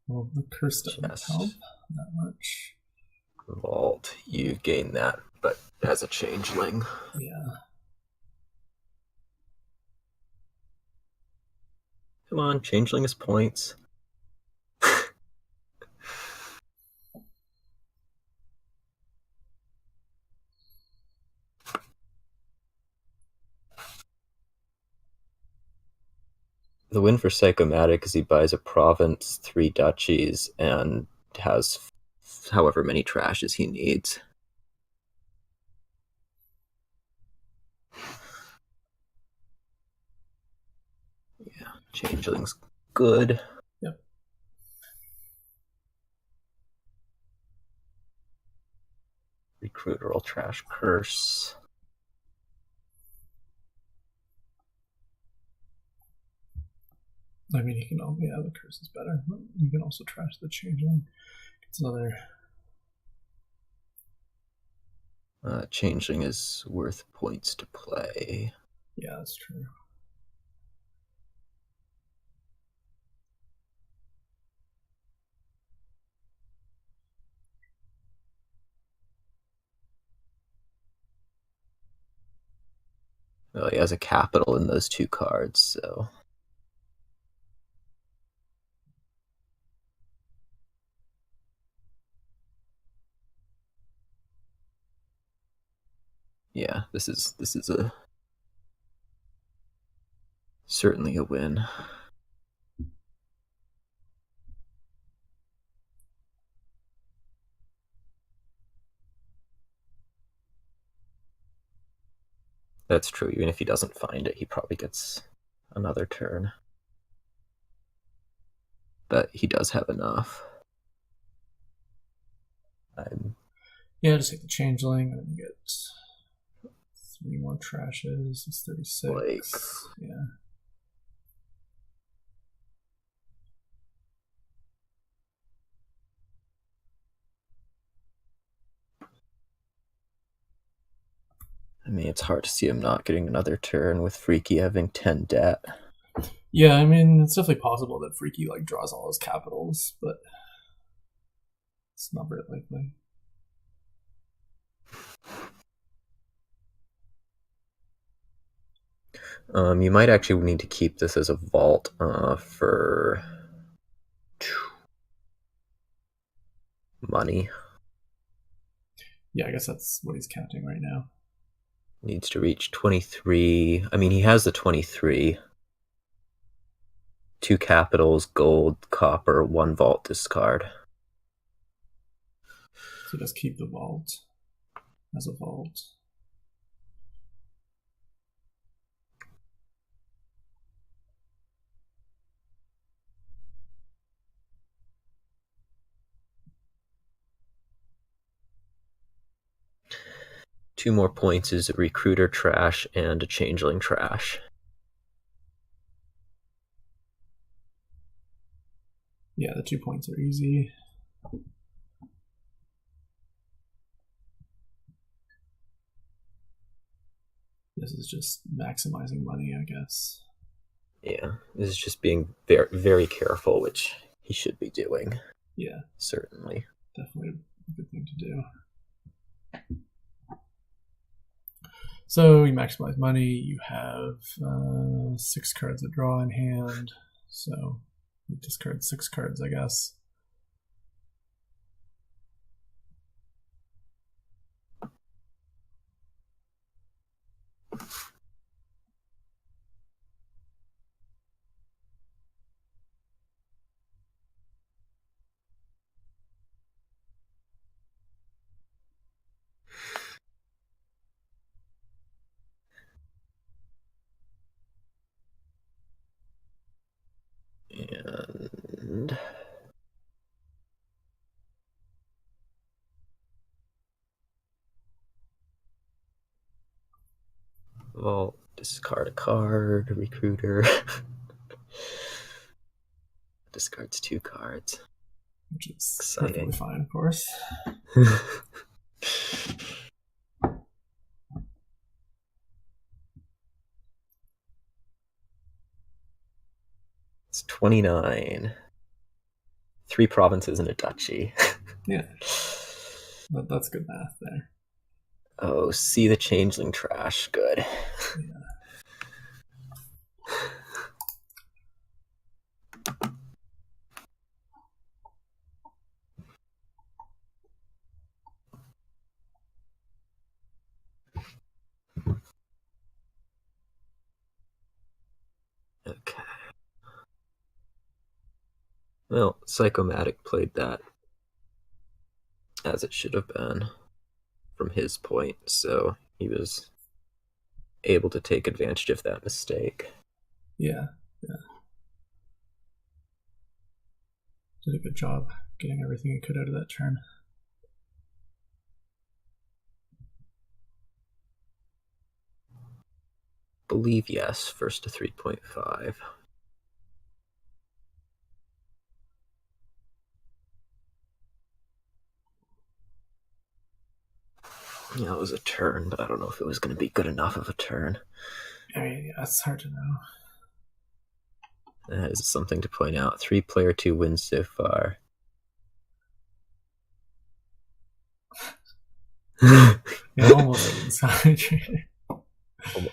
well, the curse doesn't help Chest. that much. Vault. You gain that, but as a changeling. Yeah. Come on, changeling is points. The win for Sicomatic is he buys a province, three duchies, and has however many trashes he needs. Yeah, changeling's good. Yep. Recruiter will trash curse. I mean, he can. Yeah, the curse is better. You can also trash the changeling. It's another. Changeling is worth points to play. Yeah, that's true. Well, he has a capital in those two cards, so. Yeah, this is a certainly a win. That's true. Even if he doesn't find it, he probably gets another turn. But he does have enough. I'm Yeah, just take the changeling and get 3 more trashes. It's 36. like, Yeah. I mean, it's hard to see him not getting another turn with Freaky having 10 debt. Yeah, I mean, it's definitely possible that Freaky like draws all his capitals, but it's not very likely. You might actually need to keep this as a vault for money. Yeah, I guess that's what he's counting right now. Needs to reach 23. I mean, he has the 23. 2 capitals, gold, copper, 1 vault discard. So just keep the vault as a vault. 2 more points is a recruiter trash and a changeling trash. Yeah, the 2 points are easy. This is just maximizing money, I guess. Yeah, this is just being very, very careful, which he should be doing. Yeah, certainly. definitely a good thing to do. So you maximize money. You have 6 cards to draw in hand. So you discard 6 cards, I guess. And vault, discard a card, recruiter. Discards 2 cards. Which is Exciting. perfectly fine, of course. It's 29. 3 provinces and a duchy. Yeah, that's good math there. Oh, see the changeling trash. Good. Yeah. Okay. Well, Sicomatic played that as it should have been from his point, so he was able to take advantage of that mistake. Yeah, yeah. Did a good job getting everything he could out of that turn. Believe yes, first to 3.5. Yeah, it was a turn, but I don't know if it was going to be good enough of a turn. I mean, yeah, it's hard to know. That is something to point out. 3-player 2 wins so far. Yeah, almost inside.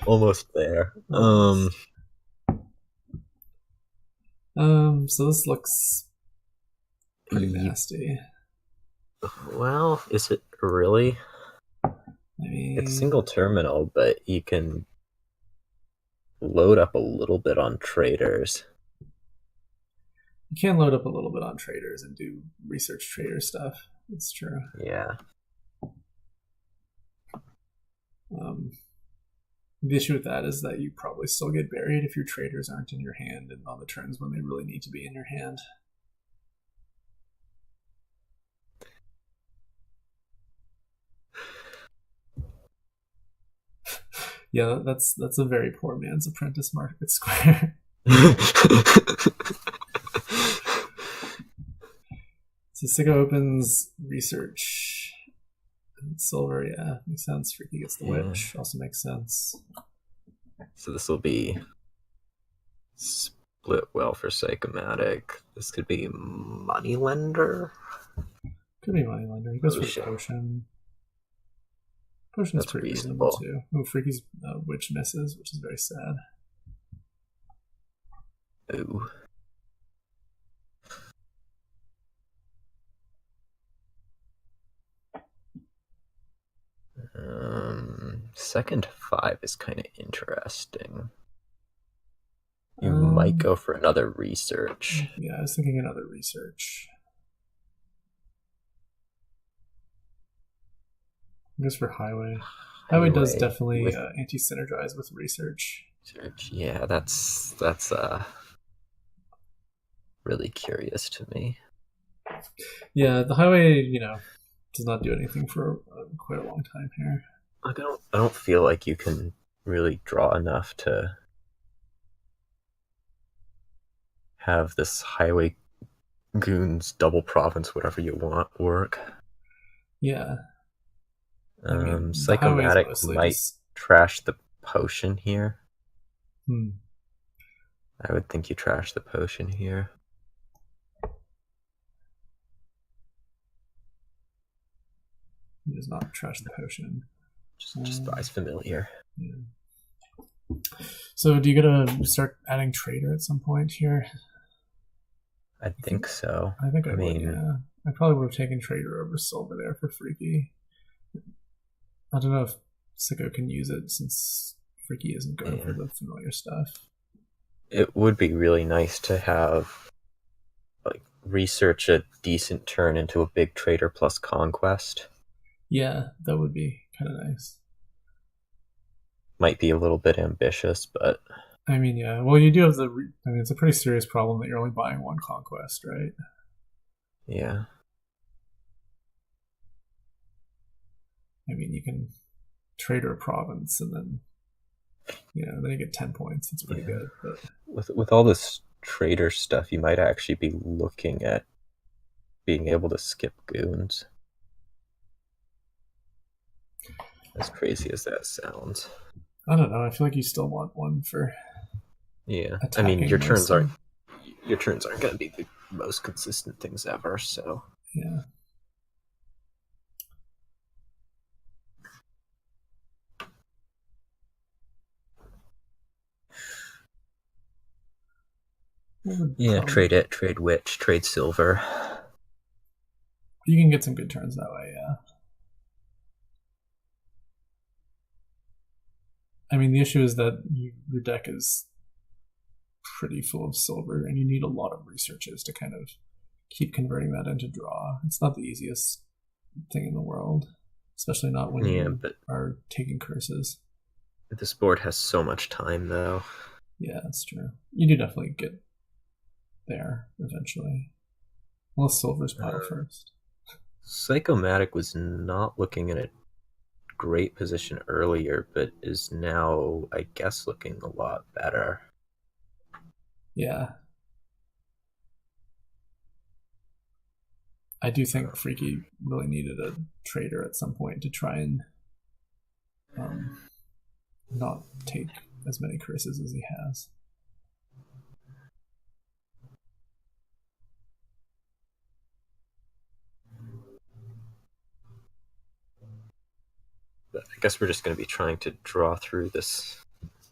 Almost there. Almost. So this looks pretty nasty. Well, is it really? I It's mean, single terminal, but you can load up a little bit on traders. you can load up a little bit on traders and do research trader stuff. That's true. Yeah. The issue with that is that you probably still get buried if your traders aren't in your hand and on the turns when they really need to be in your hand. Yeah, that's a very poor man's Apprentice Market Square. So Sigo opens research. And silver, yeah, makes sense. Freaky gets the Yeah. witch, also makes sense. So this will be split well for Psychomatic. This could be Moneylender. Could be Moneylender. He goes for Potion. the potion. Potion's That's pretty reasonable reasonable. too. Oh, Freaky's witch misses, which is very sad. Ooh. Second 5 is kind of interesting. You might go for another research. Yeah, I was thinking another research. I guess for highway. Highway does definitely with anti-synergize with research. research. Yeah, that's really curious to me. Yeah, the highway, does not do anything for quite a long time here. Like, I don't feel like you can really draw enough to have this highway goons double province whatever you want work. Yeah, I mean the highway is Psychomatic mostly might just. trash the potion here. Hmm, I would think you trash the potion here. he does not trash the potion. Just buys familiar. Yeah. So, do you gotta start adding trader at some point here? I think so. I think I I would. mean, Yeah, I probably would have taken trader over silver there for Freaky. I don't know if Sicko can use it since Freaky isn't going for yeah, the familiar stuff. it would be really nice to have like research a decent turn into a big trader plus conquest. Yeah, that would be kind of nice. Might be a little bit ambitious, but I mean, yeah. Well, you do have the. I mean, it's a pretty serious problem that you're only buying one conquest, right? yeah. I mean, you can trader a province and then then you get 10 points. It's pretty Yeah. good. But With all this trader stuff, you might actually be looking at being able to skip goons. As crazy as that sounds. I don't know. I feel like you still want one for Yeah. I mean, attacking mostly. your turns aren't going to be the most consistent things ever, so Yeah. What would yeah, probably trade it, trade witch, trade silver. you can get some good turns that way. Yeah. I mean, the issue is that your deck is pretty full of silver, and you need a lot of researches to kind of keep converting that into draw. It's not the easiest thing in the world, especially not when Yeah, you but are taking curses. this board has so much time though. Yeah, that's true. You do definitely get there eventually. Unless silver's pile Uh, first. Psychomatic was not looking in a great position earlier, but is now, I guess, looking a lot better. Yeah. I do think Um, Freaky really needed a trader at some point to try and um, not take as many curses as he has. but I guess we're just going to be trying to draw through this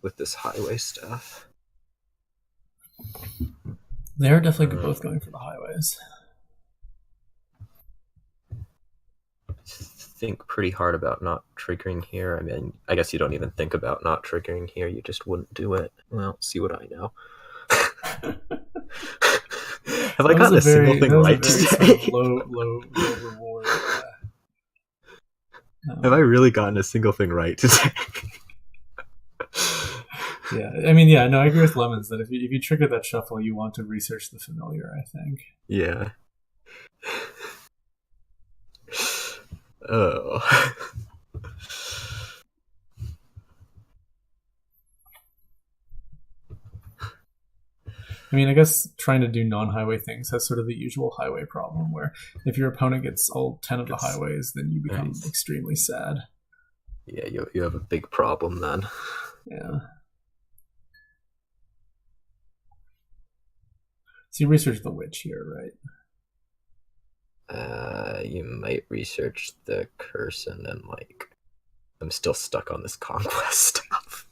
with this highway stuff. They're definitely Um, both going for the highways. think pretty hard about not triggering here. I mean, I guess you don't even think about not triggering here. You just wouldn't do it. Well, see what I know. Have I gotten a single thing that was a right very sort of today? low reward. Have I really gotten a single thing right today? Yeah, I mean, yeah, no, I agree with Lemons that if you trigger that shuffle, you want to research the familiar. I think. Yeah. Oh. I mean, I guess trying to do non-highway things has sort of the usual highway problem, where if your opponent gets all 10 of the It's highways, then you become nice. extremely sad. Yeah, you have a big problem then. Yeah. So you research the witch here, right? You might research the curse and then like I'm still stuck on this conquest stuff.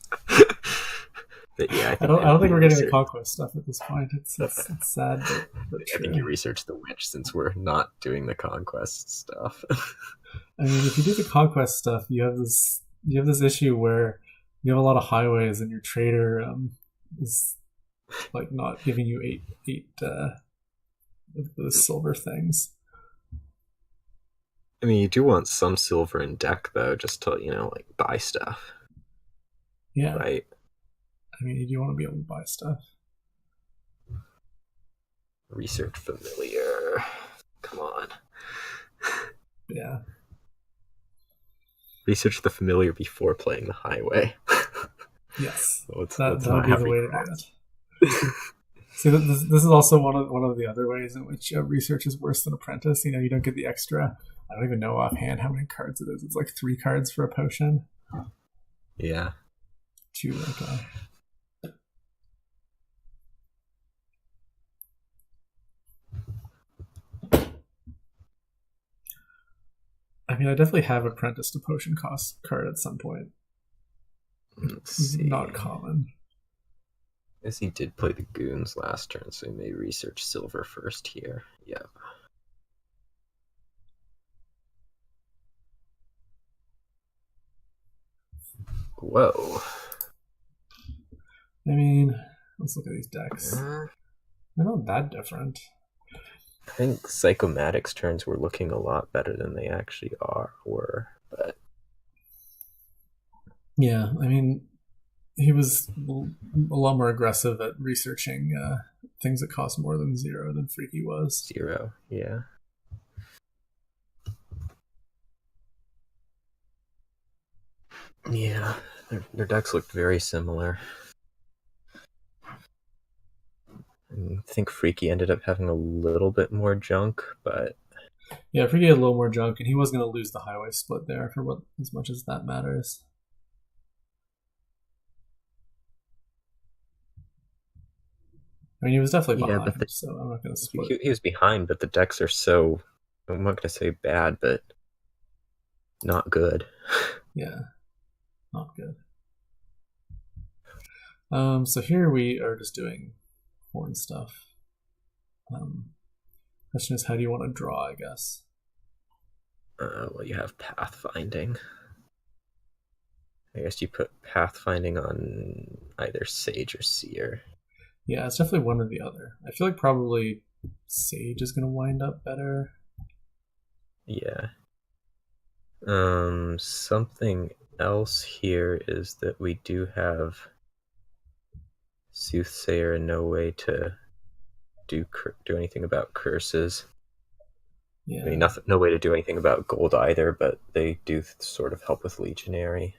But yeah, I don't think you we're getting the research. conquest stuff at this point. It's sad, but I think you true. research the witch since we're not doing the conquest stuff. I mean, if you do the conquest stuff, you have this issue where you have a lot of highways, and your trader is like not giving you eight of those silver things. I mean, you do want some silver in deck though, just to like buy stuff, Yeah, right? I mean, you do want to be able to buy stuff. Research familiar. Come on. Yeah. Research the familiar before playing the highway. Yes, Let's that would not be have the way to do it. recross. See, this is also one of the other ways in which research is worse than apprentice. You know, you don't get the extra. I don't even know offhand how many cards it is. It's like 3 cards for a potion. Yeah. Two. Okay. I mean, I definitely have apprentice to potion cost card at some point. Let's Not see. common. I guess he did play the goons last turn, so he may research silver first here. Yeah. Whoa. I mean, let's look at these decks. Uh, They're not that different. I think Sicomatic's turns were looking a lot better than they actually were, but Yeah, I mean, he was a lot more aggressive at researching things that cost more than 0 than Freaky was. 0. Yeah. Yeah. Their decks looked very similar. I think Freaky ended up having a little bit more junk, but Yeah, Freaky had a little more junk, and he was going to lose the highway split there for what as much as that matters. I mean, he was definitely yeah, but behind, so I'm not going to split. he was behind, but the decks are so, I'm not going to say bad, but not good. Yeah, not good. So here we are just doing horn stuff. Question is, how do you want to draw? I guess. Well, you have pathfinding. I guess you put pathfinding on either Sage or Seer. Yeah, it's definitely one or the other. I feel like probably Sage is going to wind up better. Yeah. Something else here is that we do have Soothsayer and no way to do anything about curses. Yeah. I mean, no way to do anything about gold either, but they do sort of help with Legionary.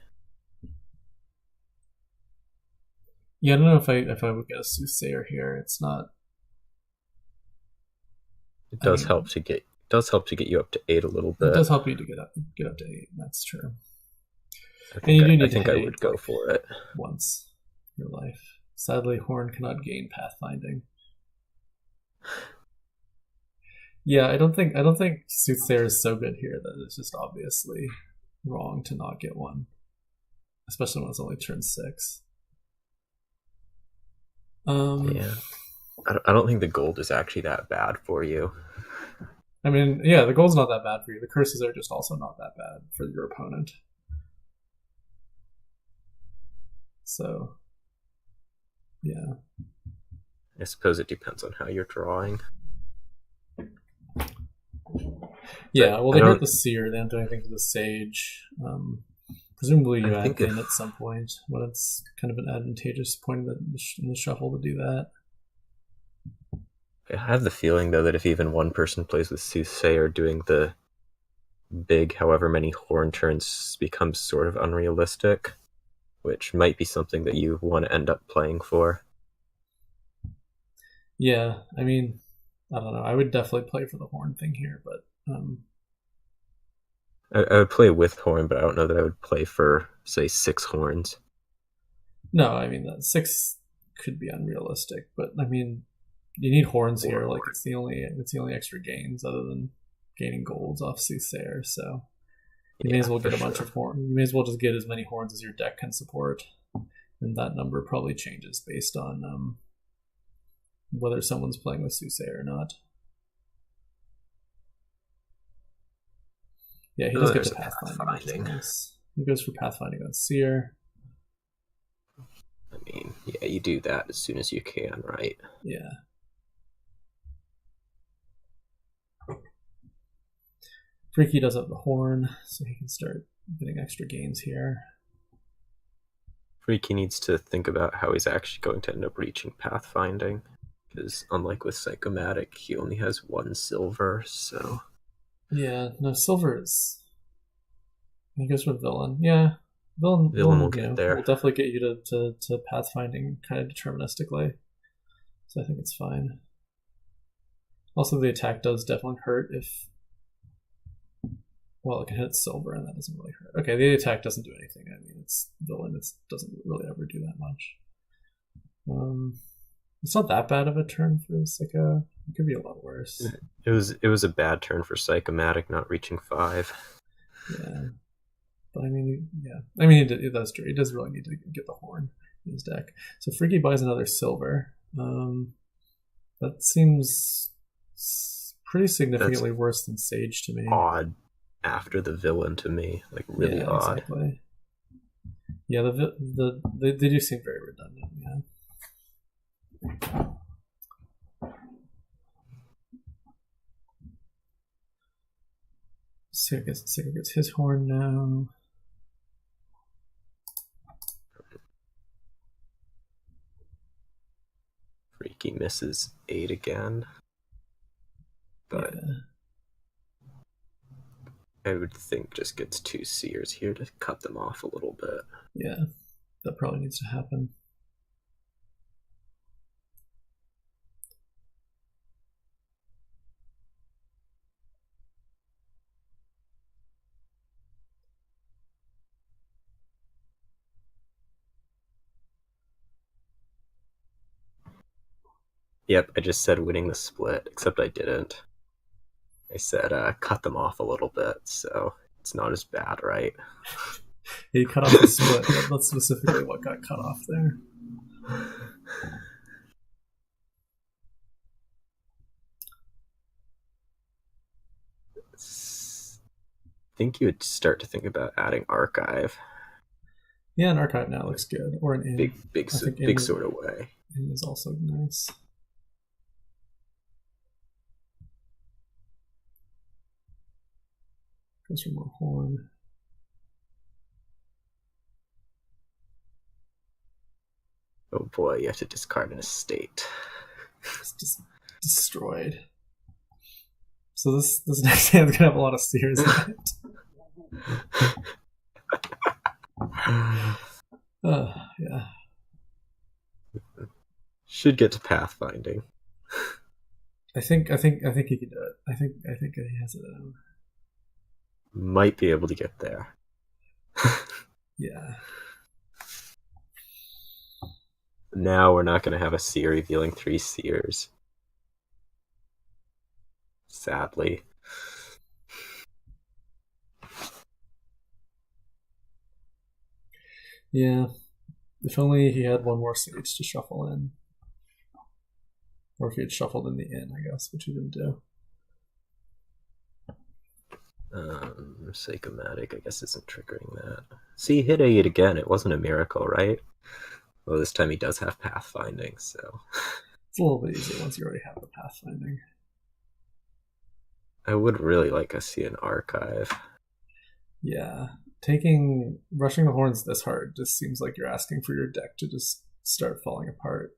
Yeah, I don't know if I would get a Soothsayer here. It's not. It I does mean, help to get you up to 8 a little it bit. does help you to get up to 8. That's true. I And think you do I need to think hit I 8 would go like for it. once in your life. Sadly, Horn cannot gain pathfinding. Yeah, I don't think Soothsayer is so good here that it's just obviously wrong to not get one, especially when it's only turn 6. Yeah, I don't think the gold is actually that bad for you. I mean, yeah, the gold's not that bad for you. The curses are just also not that bad for your opponent. So, yeah. I suppose it depends on how you're drawing. Yeah, well, I they hurt don't. the Seer. They don't do anything to the Sage. Presumably, you I add think Thin if at some point when it's kind of an advantageous point in the shuffle to do that. I have the feeling though that if even one person plays with Soothsayer, doing the big, however many horn turns becomes sort of unrealistic, which might be something that you want to end up playing for. Yeah, I mean, I don't know. I would definitely play for the horn thing here, but I would play with horn, but I don't know that I would play for, say, 6 horns. no, I mean that 6 could be unrealistic, but I mean, you need horns Or here. Like horn. it's the only extra gains other than gaining golds off Soothsayer. So you may Yeah, as well for get a bunch sure. of horns. You may as well just get as many horns as your deck can support, and that number probably changes based on whether someone's playing with Soothsayer or not. Yeah, he does get There's the a pathfinding, which is pathfinding. nice. He goes for pathfinding on Seer. I mean, yeah, you do that as soon as you can, right? Yeah. Freaky does have the horn, so he can start getting extra gains here. Freaky needs to think about how he's actually going to end up reaching pathfinding, because unlike with Sicomatic, he only has 1 silver, so... Yeah, no, silver is He goes for villain. Yeah, Villain will villain. get Will there. definitely get you to pathfinding kind of deterministically. So I think it's fine. Also, the attack does definitely hurt if, well, it can hit silver and that doesn't really hurt. Okay, the attack doesn't do anything. I mean, it's villain. It doesn't really ever do that much. It's not that bad of a turn for Sika. It could be a lot worse. It was a bad turn for Sicomatic not reaching 5. Yeah, but I mean, yeah, I mean, that's true. He does really need to get the horn in his deck. So Freaky buys another silver. That seems pretty That's significantly worse than Sage to me. odd after the villain to me, like really Yeah, odd. exactly. Yeah, they do seem very redundant. Yeah. Sika gets his horn now. Freaky misses 8 again, but Yeah. I would think just gets 2 seers here to cut them off a little bit. Yeah, that probably needs to happen. Yep, I just said winning the split, except I didn't. I said cut them off a little bit, so it's not as bad, right? He cut off the split. That's specifically what got cut off there. I think you would start to think about adding archive. Yeah, an archive now looks good, or an Big, in. big, I think big sort of way. in is also nice. Goes for more horn. Oh boy, you have to discard an estate. It's just destroyed. So this next hand's gonna have a lot of seers in it. Yeah. Should get to pathfinding. I think he can do it. I think he has it out. Might be able to get there. Yeah. Now we're not going to have a seer revealing 3 seers. Sadly. Yeah. If only he had one more sage to shuffle in. Or if he had shuffled in the inn, I guess, which he didn't do. Sicomatic, I guess, isn't triggering that. See, he hit 8 again. It wasn't a miracle, right? Well, this time he does have pathfinding, so. It's a little bit easier once you already have the pathfinding. I would really like to see an archive. Yeah. Rushing the horns this hard just seems like you're asking for your deck to just start falling apart.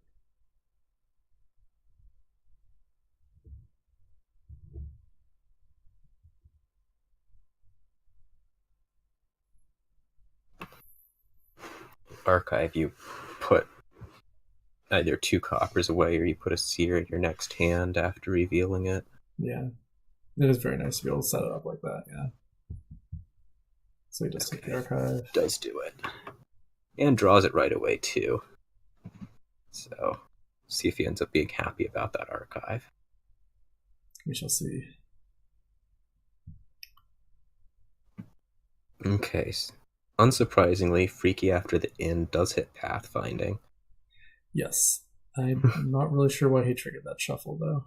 Archive, you put either 2 coppers away or you put a seer in your next hand after revealing it. Yeah. It is very nice to be able to set it up like that, yeah. So he just took the archive. Does do it. And draws it right away, too. So, see if he ends up being happy about that archive. We shall see. Okay. Unsurprisingly, Freaky after the inn does hit pathfinding. Yes. I'm not really sure why he triggered that shuffle, though.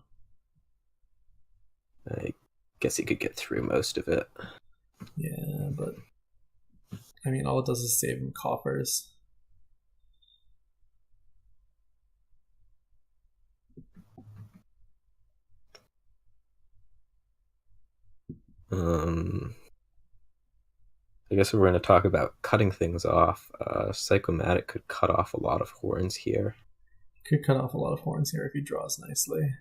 I guess he could get through most of it. Yeah, but I mean, all it does is save him coppers. I guess we're going to talk about cutting things off. Sicomatic could cut off a lot of horns here. Could cut off a lot of horns here if he draws nicely.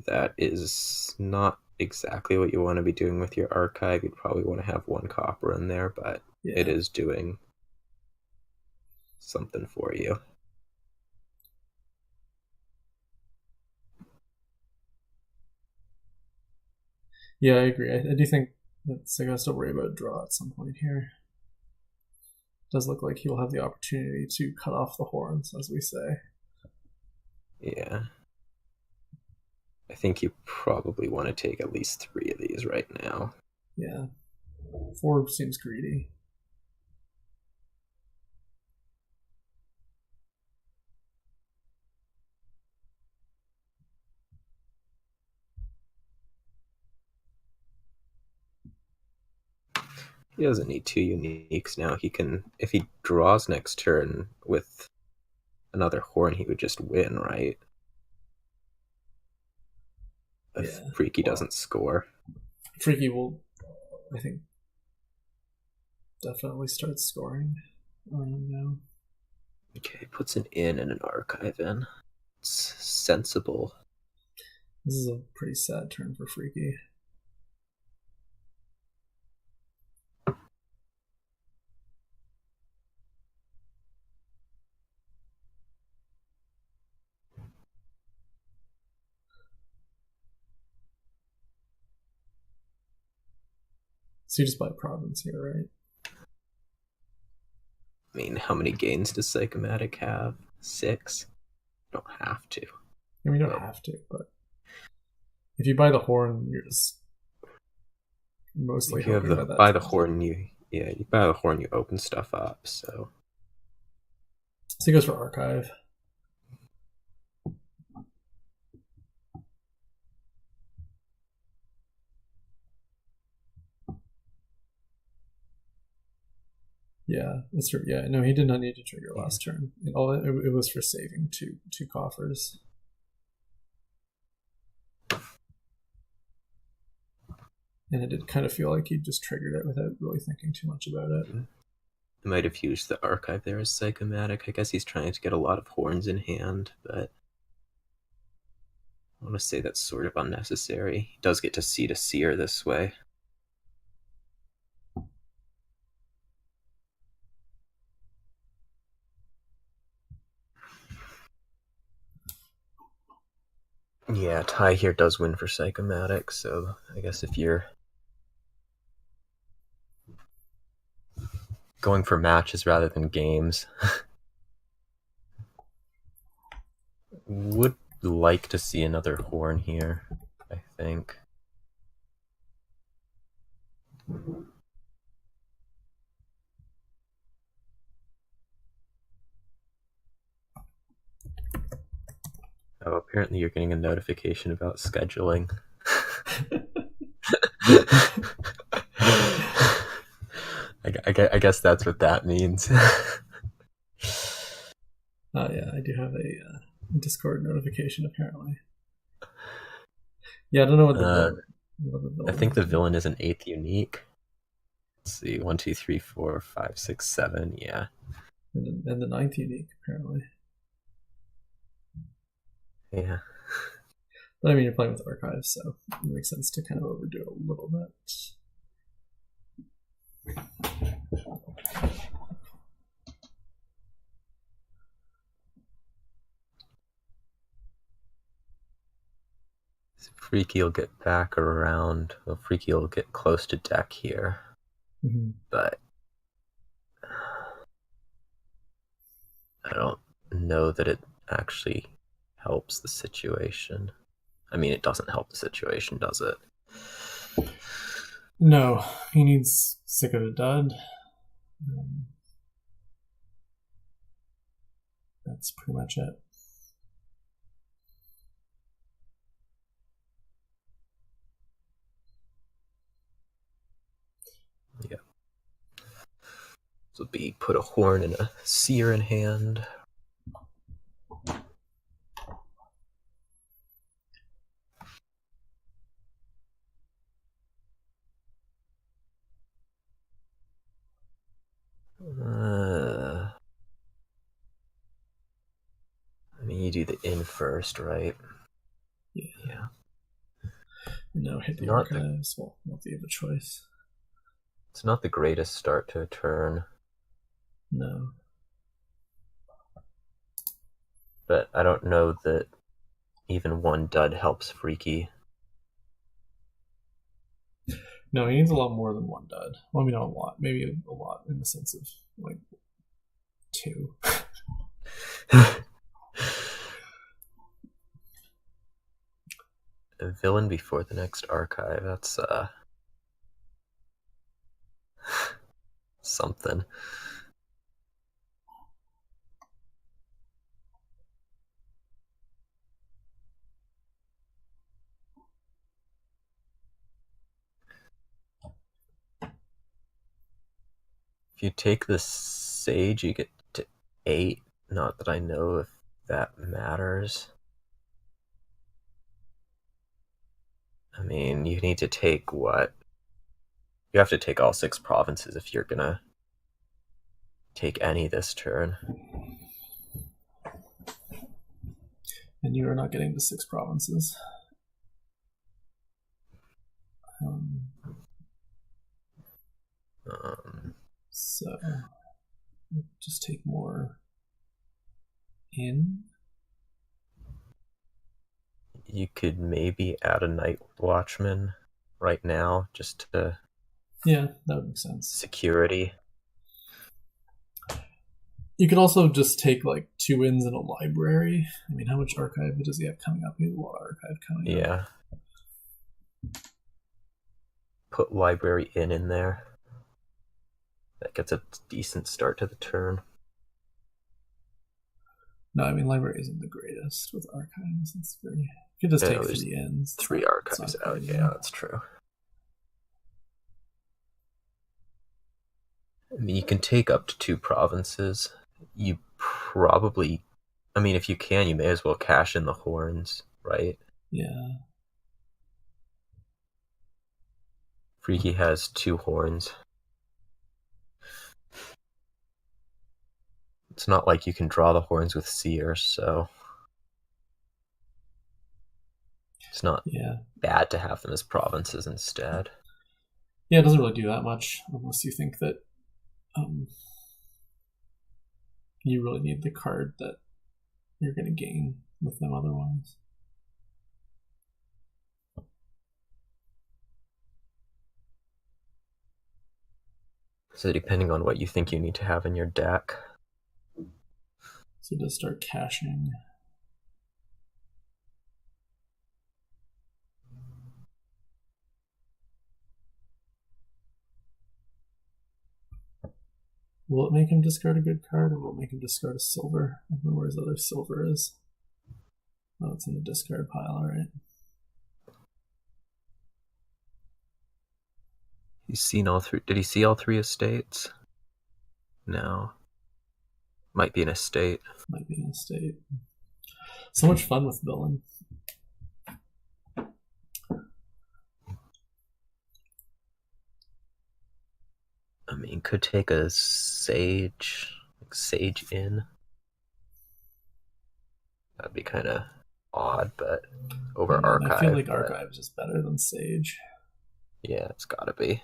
That is not exactly what you want to be doing with your archive. You'd probably want to have one copper in there, but it Yeah. is doing something for you. Yeah, I agree. I do think that Sega has to worry about a draw at some point here. It does look like he'll have the opportunity to cut off the horns, as we say. Yeah. I think you probably want to take at least three of these right now. Yeah. 4 seems greedy. He doesn't need two uniques now. He can, if he draws next turn with another horn, he would just win, right? If Yeah. Freaky Well, doesn't score. Freaky will, I think, definitely start scoring now. Okay, puts an in and an archive in. It's sensible. This is a pretty sad turn for Freaky. So you just buy province here, right? I mean, how many gains does Sicomatic have? 6? You don't have to. I mean, you don't But have to, but if you buy the horn, you're just mostly if you have hoping the that that buy the turns. horn, you buy the horn, you open stuff up. So So he goes for archive. Yeah, that's true. Yeah, no, he did not need to trigger yeah, last turn. It was for saving two coffers. And it did kind of feel like he just triggered it without really thinking too much about it. I might have used the archive there as Sicomatic. I guess he's trying to get a lot of horns in hand, but I want to say that's sort of unnecessary. He does get to see to seer this way. Yeah, tie here does win for Psychomatic, so I guess if you're going for matches rather than games, would like to see another horn here, I think. Oh, apparently you're getting a notification about scheduling. I guess that's what that means. Yeah, I do have a Discord notification apparently. Yeah, I don't know uh, what the I villain think is the doing. villain is an eighth unique. Let's see, 1, 2, 3, 4, 5, 6, 7. Yeah, And the ninth unique apparently. yeah. But I mean, you're playing with archives, so it makes sense to kind of overdo it a little bit. Freaky will get back around. Well, Freaky will get close to deck here, Mm-hmm. but I don't know that it actually helps the situation. I mean, it doesn't help the situation, does it? No, he needs sick of a dud. Um, that's pretty much it. Yeah. So be put a horn and a seer in hand. I mean, you do the in first, right? Yeah. Yeah. No, hit It's the not the archives. Well, not that you have a choice. it's not the greatest start to a turn, No. but I don't know that even one dud helps Freaky. No, he needs a lot more than one dud. Well, I mean, not a lot. Maybe a lot in the sense of like two. A villain before the next archive. That's something. If you take the Sage, you get to 8. Not that I know if that matters. I mean, you need to take what? You have to take all 6 provinces if you're gonna take any this turn. And you are not getting the 6 provinces. Um, so just take more in. You could maybe add a Night Watchman right now, just to Yeah, that would make sense. security. You could also just take like 2 ins in a library. I mean, how much archive does he have coming up? He has a lot of archive coming up. Yeah. Put Library in there. That gets a decent start to the turn. No, I mean, library isn't the greatest with archives. It's very. You could just take 3 ins. 3 archives out. Yeah, that's true. I mean, you can take up to 2 provinces. You probably, I mean, if you can, you may as well cash in the horns, right? Yeah. Freaky has 2 horns. It's not like you can draw the horns with Seer, so it's not bad to have them as provinces instead. Yeah, it doesn't really do that much unless you think that you really need the card that you're going to gain with them otherwise. So depending on what you think you need to have in your deck. So just start cashing. Will it make him discard a good card, or will it make him discard a silver? I don't know where his other silver is. Oh, it's in the discard pile, right? He's seen all 3. Did he see all 3 estates? No. Might be an estate. Might be an estate. So much fun with villain. I mean, could take a Sage in. That'd be kind of odd, but over Archive. I feel like Archive is just better than Sage. Yeah, it's gotta be.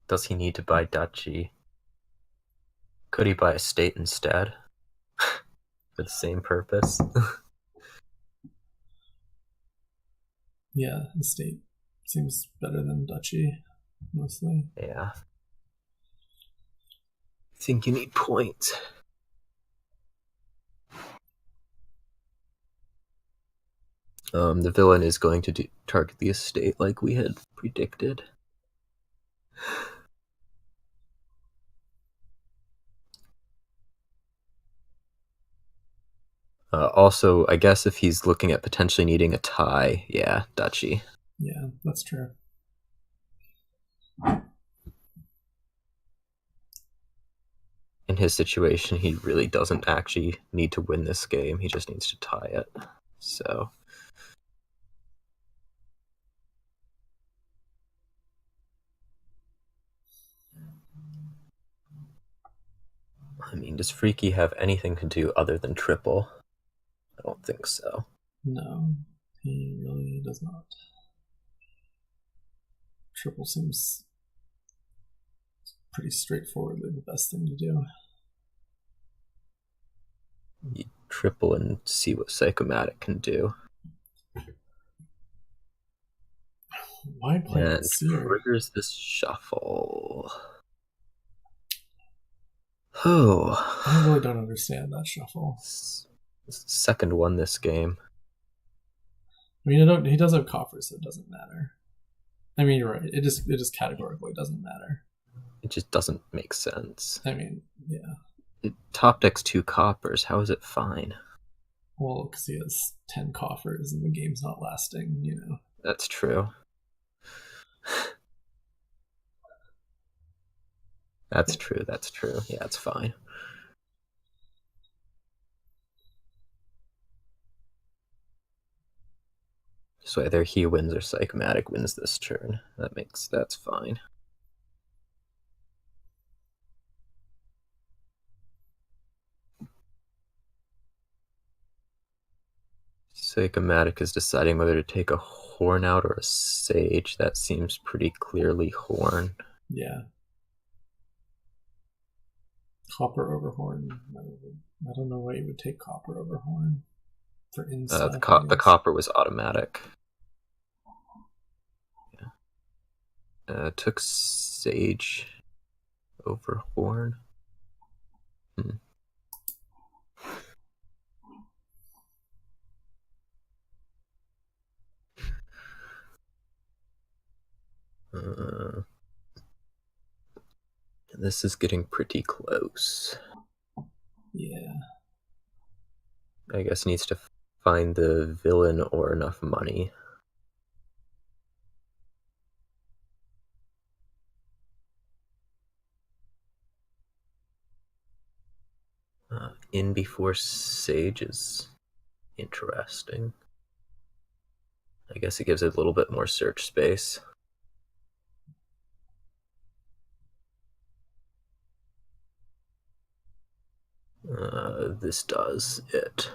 Does he need to buy Duchy? Could he buy a state instead? For the same purpose? Yeah, estate seems better than Duchy, mostly. Yeah. I think you need points. The villain is going to target the estate like we had predicted. Also, I guess if he's looking at potentially needing a tie, yeah, Duchy. Yeah, that's true. In his situation, he really doesn't actually need to win this game. He just needs to tie it. So, I mean, does Freaky have anything to do other than triple? I don't think so. No, he really does not. Triple seems pretty straightforwardly the best thing to do. You triple and see what Sicomatic can do. Why play out And Seer? triggers this shuffle. Oh. I really don't understand that shuffle. Second one this game. I mean, he does have coffers, so it doesn't matter. I mean, you're right. It just categorically doesn't matter. It just doesn't make sense. I mean, yeah. It top decks 2 coppers. How is it fine? Well, because he has 10 coffers and the game's not lasting, you know. That's true. That's true. That's true. Yeah, it's fine. So either he wins or Sicomatic wins this turn. That's fine. Sicomatic is deciding whether to take a horn out or a sage. That seems pretty clearly horn. Yeah. Copper over horn. I don't know why you would take copper over horn for The, insta. the copper was automatic. Yeah. Took sage over horn. Hmm. This is getting pretty close. Yeah. I guess needs to find the villain or enough money. In before sage is interesting. I guess it gives it a little bit more search space. This does it.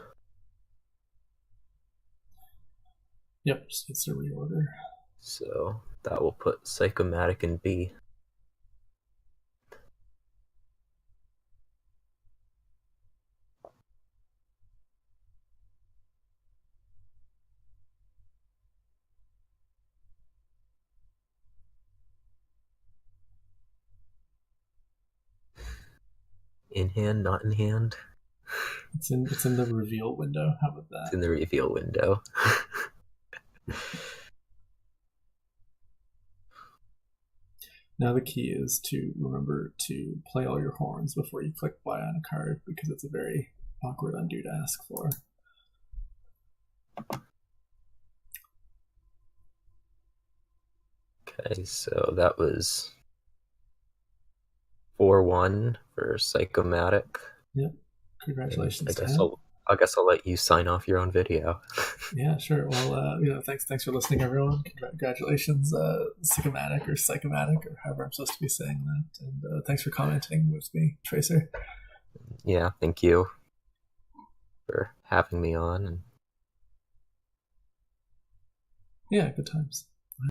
Yep, just needs to reorder. So that will put Sicomatic in B. In hand, not in hand. It's in the reveal window. How about It's that? in the reveal window. Now the key is to remember to play all your horns before you click buy on a card because it's a very awkward undo to ask for. Okay, so that was 4-1 for Sicomatic. Yep. Congratulations I to guess him. I'll let you sign off your own video. Yeah, sure. Well, thanks for listening, everyone. Congratulations, Sicomatic or Psychomatic or however I'm supposed to be saying that. And thanks for commenting with me, Tracer. Yeah, thank you for having me on. Yeah, good times.